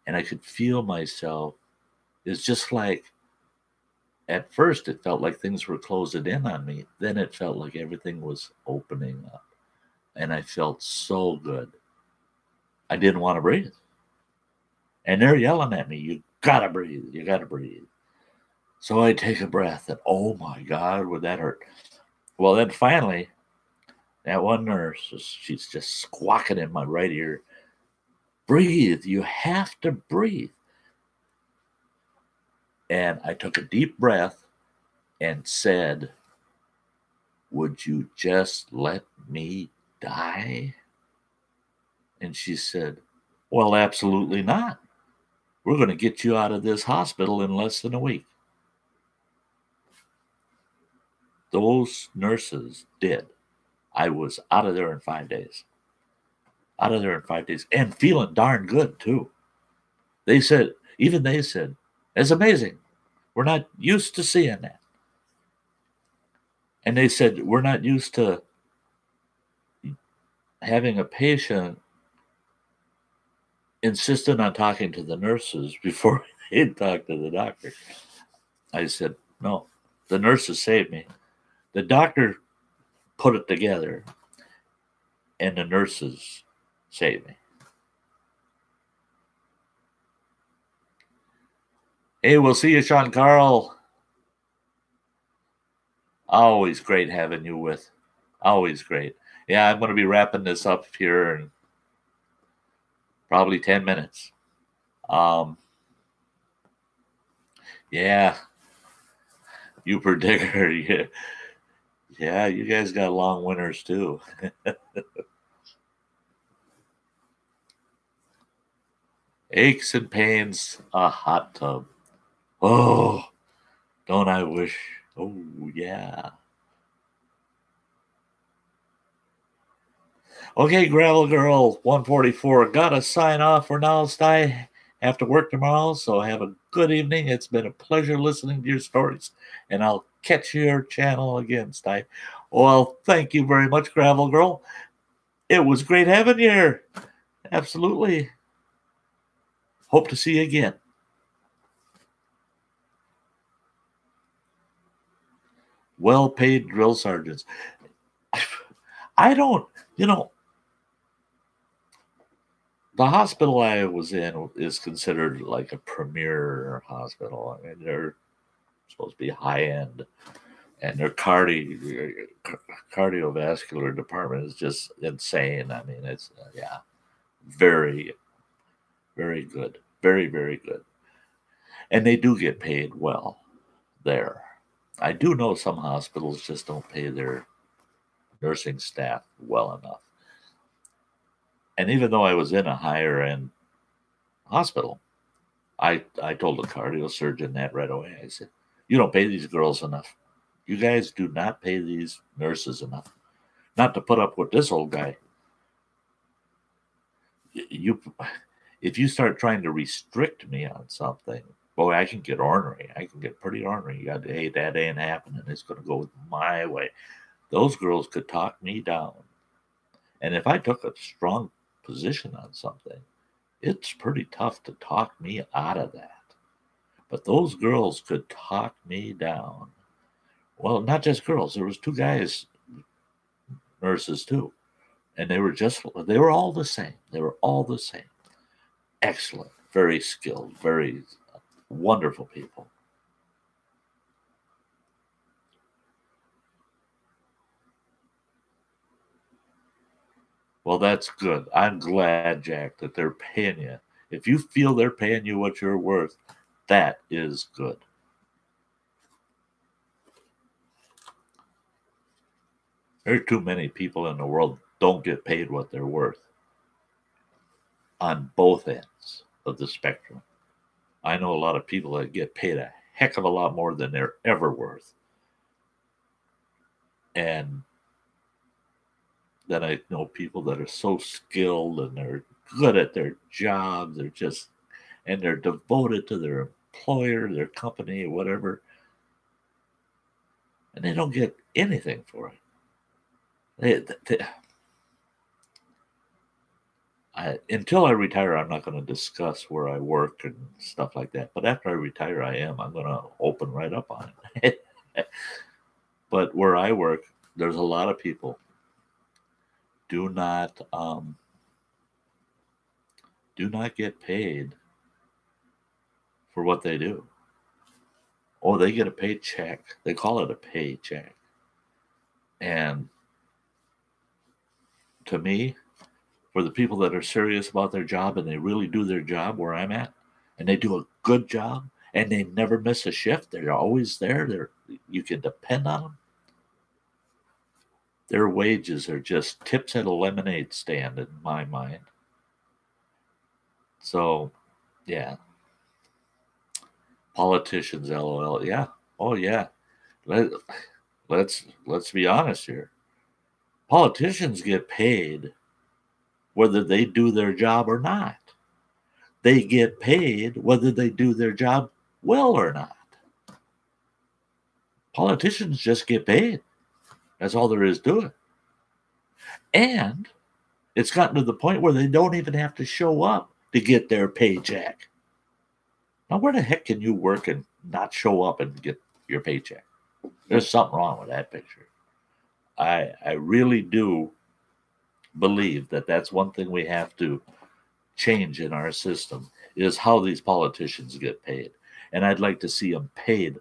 And I could feel myself. It's just like, at first it felt like things were closing in on me. Then it felt like everything was opening up. And I felt so good. I didn't want to breathe. And they're yelling at me, you gotta breathe, you gotta breathe. So I take a breath and oh my God, would that hurt? Well, then finally, that one nurse, she's just squawking in my right ear, breathe, you have to breathe. And I took a deep breath and said, would you just let me die? And she said, well, absolutely not. We're going to get you out of this hospital in less than a week. Those nurses did. I was out of there in 5 days. Out of there in 5 days. And feeling darn good, too. They said, it's amazing. We're not used to seeing that. And they said, we're not used to having a patient insistent on talking to the nurses before they'd talk to the doctor. I said, no, the nurses saved me. The doctor put it together, and the nurses saved me. Hey, we'll see you, Sean Carl. Always great having you with. Always great. Yeah, I'm going to be wrapping this up here in probably 10 minutes. Yeah. You predictor. Yeah. Yeah, you guys got long winters too. Aches and pains, a hot tub. Oh, don't I wish? Oh, yeah. Okay, Gravel Girl 144. Gotta sign off for now, Sty. Have to work tomorrow, so have a good evening. It's been a pleasure listening to your stories, and I'll catch your channel again, Sty. Well, thank you very much, Gravel Girl. It was great having you here. Absolutely. Hope to see you again. Well-paid drill sergeants. I don't, the hospital I was in is considered like a premier hospital. I mean, they're supposed to be high-end, and their cardiovascular department is just insane. I mean, it's, very, very good. Very, very good. And they do get paid well there. I do know some hospitals just don't pay their nursing staff well enough. And even though I was in a higher end hospital, I told the cardio surgeon that right away. I said, you don't pay these girls enough. You guys do not pay these nurses enough. Not to put up with this old guy. If you start trying to restrict me on something, boy, I can get ornery. I can get pretty ornery. Hey, that ain't happening. It's going to go my way. Those girls could talk me down. And if I took a strong position on something, it's pretty tough to talk me out of that. But those girls could talk me down. Well, not just girls. There was 2 guys, nurses too. And they were all the same. They were all the same. Excellent, very skilled, very wonderful people. Well, that's good. I'm glad, Jack, that they're paying you. If you feel they're paying you what you're worth, that is good. There are too many people in the world don't get paid what they're worth on both ends of the spectrum. I know a lot of people that get paid a heck of a lot more than they're ever worth. And then I know people that are so skilled and they're good at their job. They're devoted to their employer, their company, whatever. And they don't get anything for it. Until I retire, I'm not going to discuss where I work and stuff like that. But after I retire, I'm going to open right up on it. But where I work, there's a lot of people do not get paid for what they do. Oh, they get a paycheck. They call it a paycheck. And to me, for the people that are serious about their job and they really do their job where I'm at, and they do a good job, and they never miss a shift, they're always there. You can depend on them. Their wages are just tips at a lemonade stand in my mind. So, yeah. Politicians, LOL. Yeah. Oh, yeah. Let's be honest here. Politicians get paid whether they do their job or not. They get paid whether they do their job well or not. Politicians just get paid. That's all there is to it. And it's gotten to the point where they don't even have to show up to get their paycheck. Now, where the heck can you work and not show up and get your paycheck? There's something wrong with that picture. I really do believe that that's one thing we have to change in our system is how these politicians get paid. And I'd like to see them paid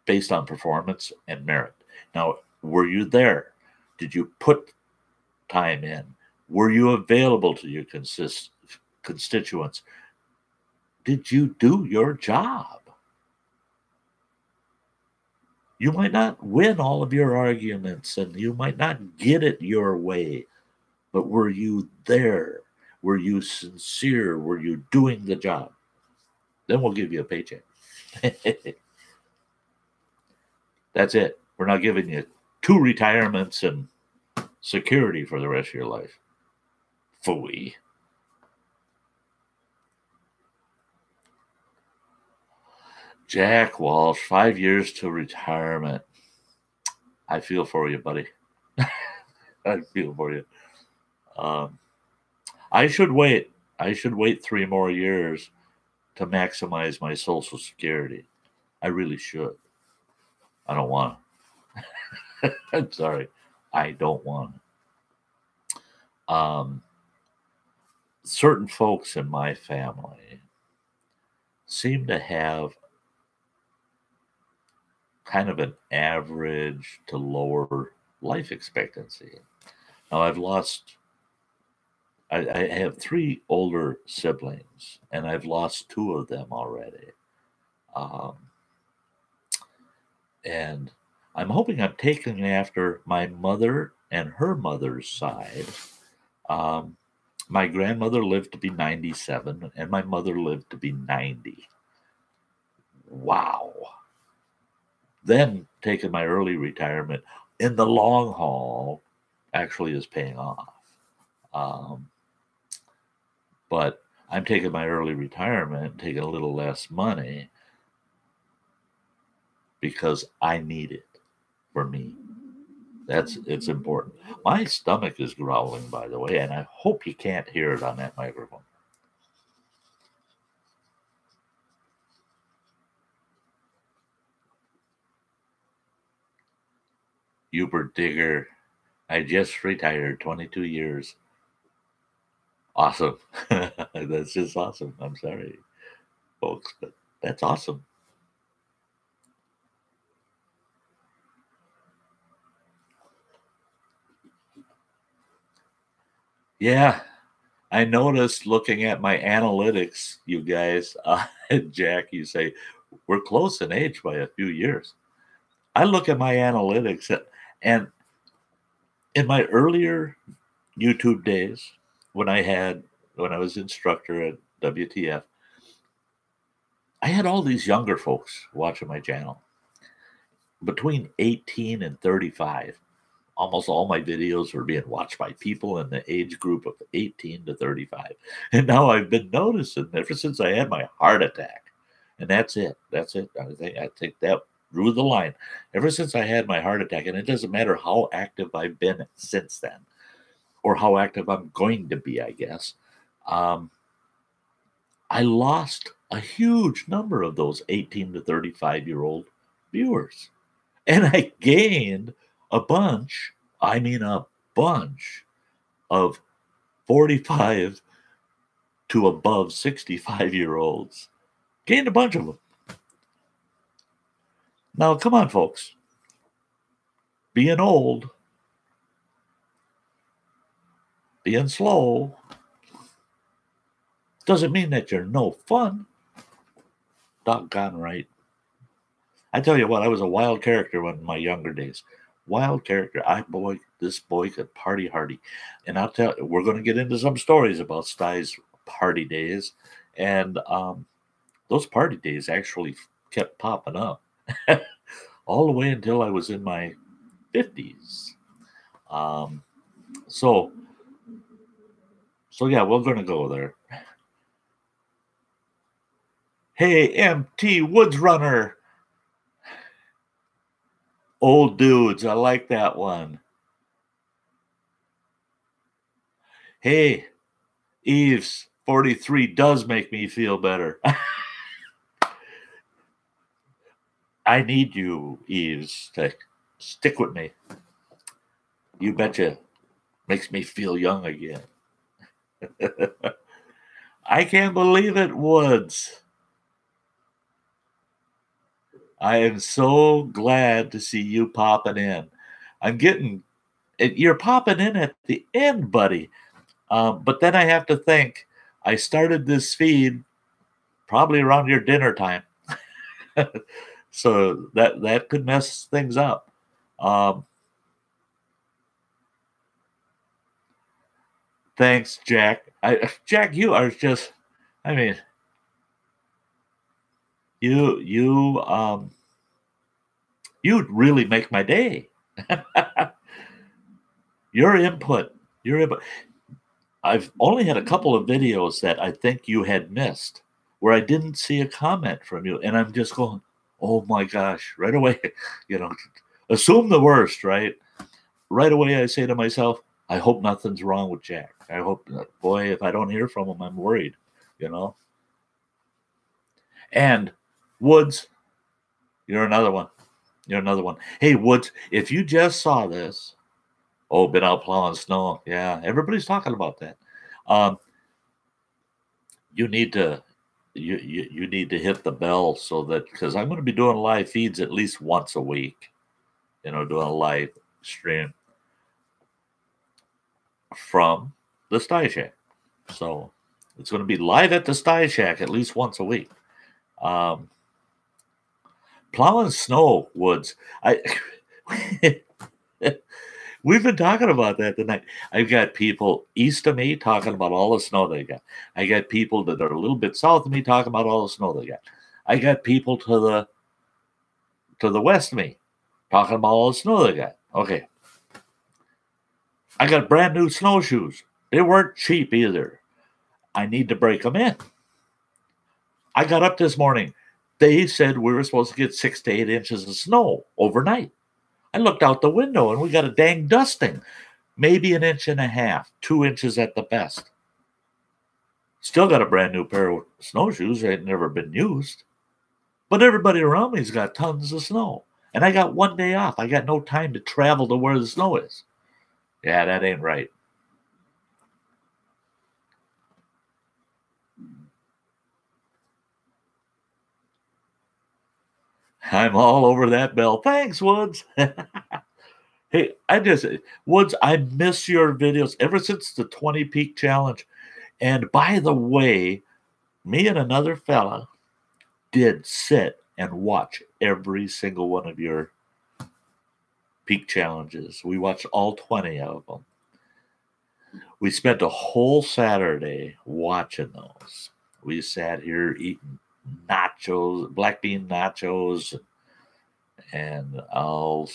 based on performance and merit. Now, were you there? Did you put time in? Were you available to your constituents? Did you do your job? You might not win all of your arguments and you might not get it your way, but were you there? Were you sincere? Were you doing the job? Then we'll give you a paycheck. That's it. We're not giving you 2 retirements and security for the rest of your life. Phooey. Jack Walsh, 5 years to retirement. I feel for you, buddy. I feel for you. I should wait. I should wait 3 more years to maximize my Social Security. I really should. I don't want to. I'm sorry. I don't want to. Certain folks in my family seem to have kind of an average to lower life expectancy. Now, I have 3 older siblings, and I've lost 2 of them already. And I'm hoping I'm taking after my mother and her mother's side. My grandmother lived to be 97, and my mother lived to be 90. Wow. Then taking my early retirement in the long haul actually is paying off. But I'm taking my early retirement, taking a little less money because I need it for me. It's important. My stomach is growling, by the way, and I hope you can't hear it on that microphone. Hubert Digger. I just retired, 22 years. Awesome. That's just awesome. I'm sorry, folks, but that's awesome. Yeah, I noticed looking at my analytics, you guys, Jack, you say, we're close in age by a few years. I look at my analytics, and in my earlier YouTube days, when I was instructor at WTF, I had all these younger folks watching my channel between 18 and 35. Almost all my videos were being watched by people in the age group of 18 to 35. And now I've been noticing ever since I had my heart attack. And that's it. That's it. I think that drew the line. Ever since I had my heart attack, and it doesn't matter how active I've been since then, or how active I'm going to be, I guess. I lost a huge number of those 18 to 35-year-old viewers. And I gained a bunch, I mean a bunch, of 45 to above 65-year-olds. Gained a bunch of them. Now, come on, folks. Being old, being slow, doesn't mean that you're no fun. Doggone right. I tell you what, I was a wild character in my younger days. Wild character. This boy could party hardy. And I'll tell you, we're going to get into some stories about Sty's party days. And those party days actually kept popping up all the way until I was in my 50s. So yeah, we're going to go there. Hey, MT Woods Runner. Old dudes, I like that one. Hey, Eves 43 does make me feel better. I need you, Eves, to stick with me. You betcha. Makes me feel young again. I can't believe it, Woods. I am so glad to see you popping in. You're popping in at the end, buddy. But then I have to think, I started this feed probably around your dinner time. So that could mess things up. Thanks, Jack. Jack, you are just, I mean, you really make my day. Your input. I've only had a couple of videos that I think you had missed where I didn't see a comment from you, and I'm just going, oh my gosh, right away, assume the worst, right? Right away I say to myself, I hope nothing's wrong with Jack. I hope, boy, if I don't hear from him, I'm worried, And Woods, you're another one. Hey, Woods, if you just saw this, been out plowing snow. Yeah, everybody's talking about that. You need to you need to hit the bell so that, because I'm going to be doing live feeds at least once a week. Doing a live stream from the Sty Shack. So it's going to be live at the Sty Shack at least once a week. Plowing snow, Woods. We've been talking about that tonight. I've got people east of me talking about all the snow they got. I got people that are a little bit south of me talking about all the snow they got. I got people to the west of me talking about all the snow they got. Okay. I got brand new snowshoes. They weren't cheap either. I need to break them in. I got up this morning. They said we were supposed to get 6 to 8 inches of snow overnight. I looked out the window and we got a dang dusting. Maybe 1.5 inches, 2 inches at the best. Still got a brand new pair of snowshoes that had never been used. But everybody around me's got tons of snow. And I got 1 day off. I got no time to travel to where the snow is. Yeah, that ain't right. I'm all over that bell. Thanks, Woods. Hey, Woods, I miss your videos ever since the 20 peak challenge. And by the way, me and another fella did sit and watch every single one of your peak challenges. We watched all 20 of them. We spent a whole Saturday watching those. We sat here eating nachos, black bean nachos, and I'll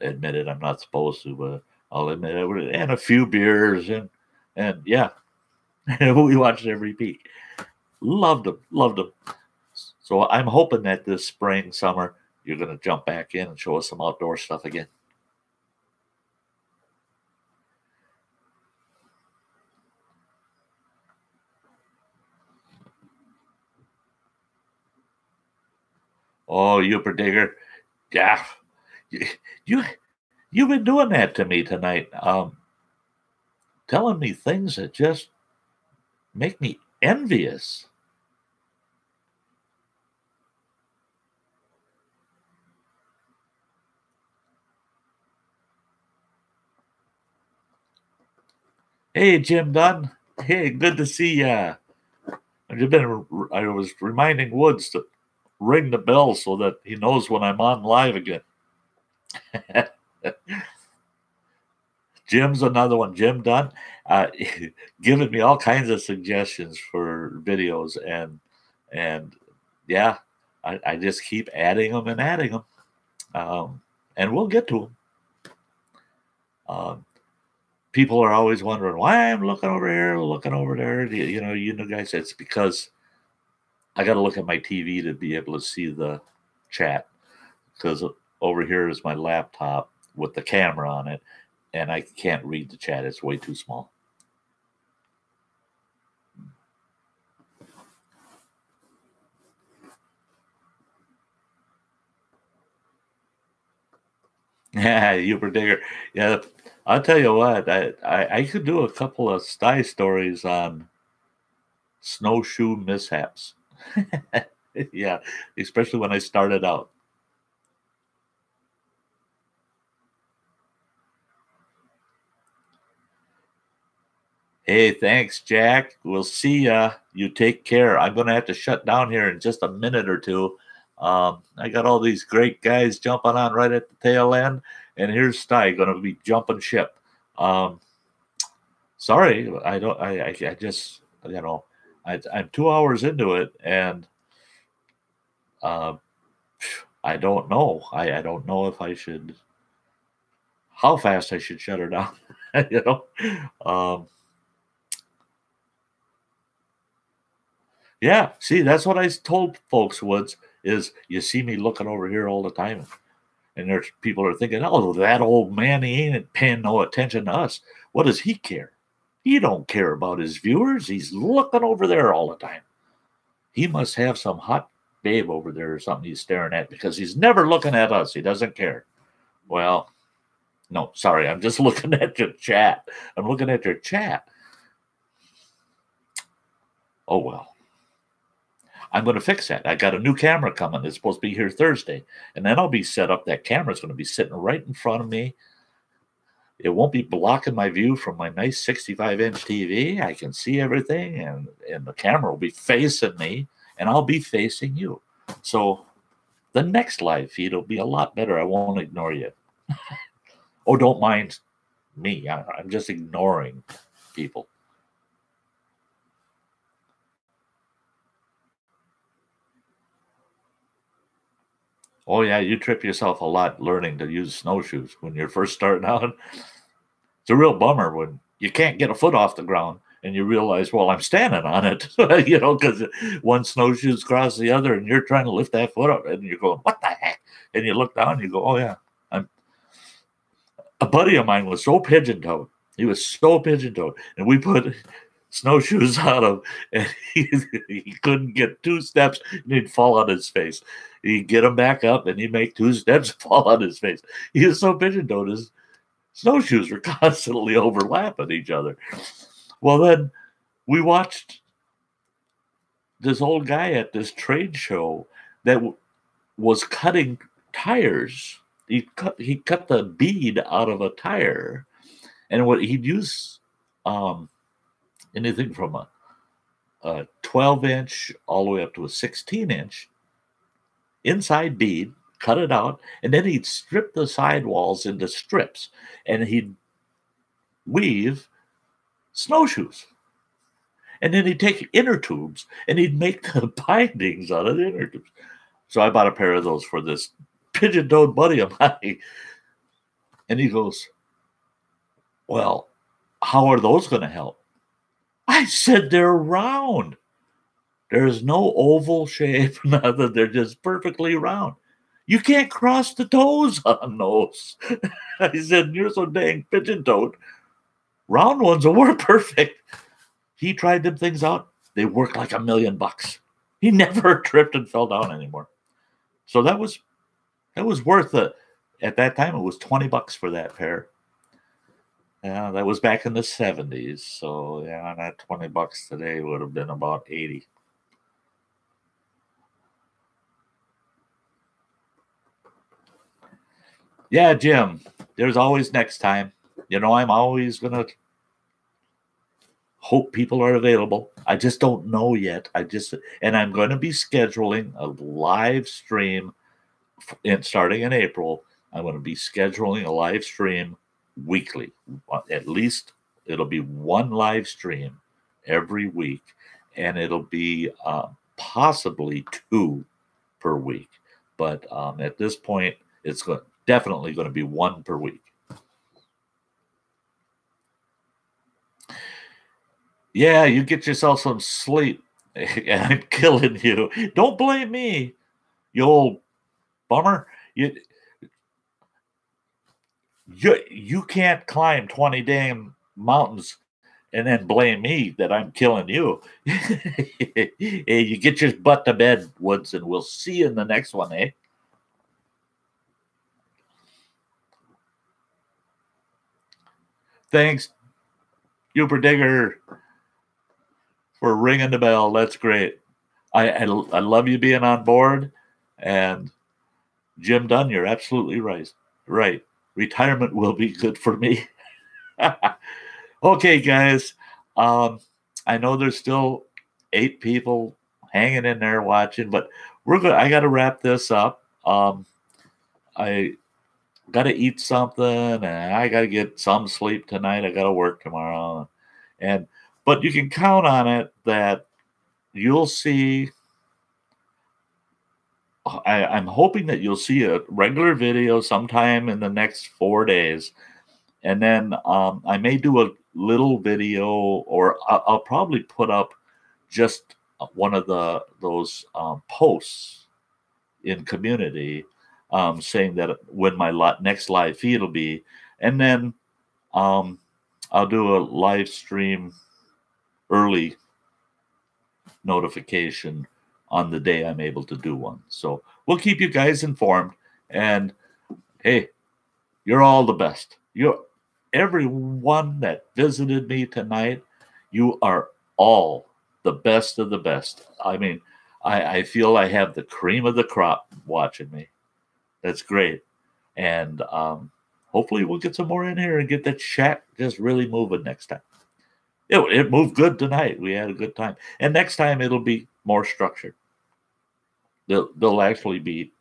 admit it, I'm not supposed to, but I'll admit it, and a few beers, and yeah, we watched every peak. Loved them. So I'm hoping that this spring, summer, you're going to jump back in and show us some outdoor stuff again. Oh, Youper Digger. Yeah. You've been doing that to me tonight. Telling me things that just make me envious. Hey, Jim Dunn. Hey, good to see ya. I was reminding Woods to ring the bell so that he knows when I'm on live again. Jim's another one. Jim Dunn, giving me all kinds of suggestions for videos, and yeah, I just keep adding them and adding them, and we'll get to them. People are always wondering why I'm looking over here, looking over there. You know, guys, it's because I got to look at my TV to be able to see the chat, because over here is my laptop with the camera on it, and I can't read the chat. It's way too small. Yeah, Youper Digger. Yeah, I'll tell you what, I could do a couple of Sty stories on snowshoe mishaps. Yeah, especially when I started out. Hey, thanks, Jack. We'll see ya. You take care. I'm going to have to shut down here in just a minute or two. I got all these great guys jumping on right at the tail end, and here's Sty going to be jumping ship. Sorry, I just, I'm 2 hours into it, and I don't know. I don't know if I should, how fast I should shut her down. Yeah, see, that's what I told folks, Woods, is you see me looking over here all the time. And there's people are thinking, oh, that old man, he ain't paying no attention to us. What does he care? He don't care about his viewers. He's looking over there all the time. He must have some hot babe over there or something he's staring at, because he's never looking at us. He doesn't care. Well, no, sorry. I'm just looking at your chat. I'm looking at your chat. Oh, well. I'm going to fix that. I got a new camera coming. It's supposed to be here Thursday. And then I'll be set up. That camera's going to be sitting right in front of me. It won't be blocking my view from my nice 65-inch TV. I can see everything, and the camera will be facing me, and I'll be facing you. So the next live feed will be a lot better. I won't ignore you. Oh, don't mind me. I'm just ignoring people. Oh, yeah, you trip yourself a lot learning to use snowshoes when you're first starting out. It's a real bummer when you can't get a foot off the ground and you realize, well, I'm standing on it, because one snowshoe's across the other and you're trying to lift that foot up and you're going, what the heck? And you look down and you go, oh, yeah. A buddy of mine was so pigeon-toed. He was so pigeon-toed. And we put snowshoes on him, and he couldn't get 2 steps, and he'd fall on his face. He'd get him back up, and he'd make 2 steps, fall on his face. He was so pigeon-toed, his snowshoes were constantly overlapping each other. Well, then we watched this old guy at this trade show that was cutting tires. He cut the bead out of a tire, and what he'd use anything from a 12-inch all the way up to a 16-inch inside bead, cut it out, and then he'd strip the sidewalls into strips, and he'd weave snowshoes. And then he'd take inner tubes, and he'd make the bindings out of the inner tubes. So I bought a pair of those for this pigeon-toed buddy of mine. And he goes, well, how are those going to help? I said, they're round. There's no oval shape, nothing. They're just perfectly round. You can't cross the toes on those. I said, you're so dang pigeon-toed. Round ones will work perfect. He tried them things out. They worked like $1,000,000. He never tripped and fell down anymore. So that was worth it. At that time, it was $20 for that pair. Yeah, that was back in the 70s. So yeah, that $20 today would have been about 80. Yeah, Jim, there's always next time. You know, I'm always going to hope people are available. I just don't know yet. And I'm going to be scheduling a live stream starting in April. I'm going to be scheduling a live stream weekly. At least it'll be one live stream every week, and it'll be possibly 2 per week. But at this point, it's definitely going to be 1 per week. Yeah, you get yourself some sleep. I'm killing you. Don't blame me, you old bummer. You can't climb 20 damn mountains and then blame me that I'm killing you. Hey, you get your butt to bed, Woods, and we'll see you in the next one, eh? Thanks, Uber Digger, for ringing the bell. That's great. I love you being on board. And Jim Dunn, you're absolutely right. Right. Retirement will be good for me. Okay, guys. I know there's still 8 people hanging in there watching, but I got to wrap this up. I got to eat something, and I got to get some sleep tonight. I got to work tomorrow, but you can count on it that you'll see. I'm hoping that you'll see a regular video sometime in the next 4 days. And then I may do a little video, or I'll probably put up just one of those posts in community saying that when my next live feed will be. And then I'll do a live stream early notification on the day I'm able to do one. So we'll keep you guys informed. And hey, you're all the best. Everyone that visited me tonight, you are all the best of the best. I mean, I feel I have the cream of the crop watching me. That's great. And hopefully we'll get some more in here and get that chat just really moving next time. It moved good tonight. We had a good time. And next time it'll be more structured. There'll actually be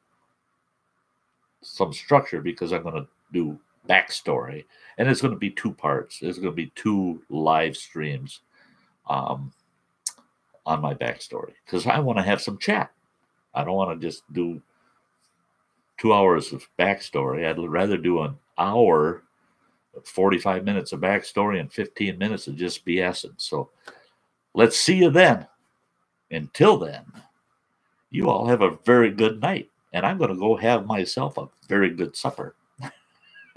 some structure because I'm going to do backstory. And it's going to be 2 parts. There's going to be 2 live streams on my backstory because I want to have some chat. I don't want to just do 2 hours of backstory. I'd rather do an hour, 45 minutes of backstory and 15 minutes of just BSing. So let's see you then. Until then, you all have a very good night. And I'm going to go have myself a very good supper.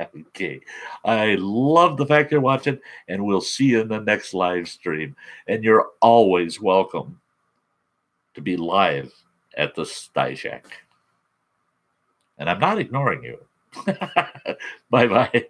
Okay. I love the fact you're watching, and we'll see you in the next live stream. And you're always welcome to be live at the Sty Shack. and I'm not ignoring you. Bye bye.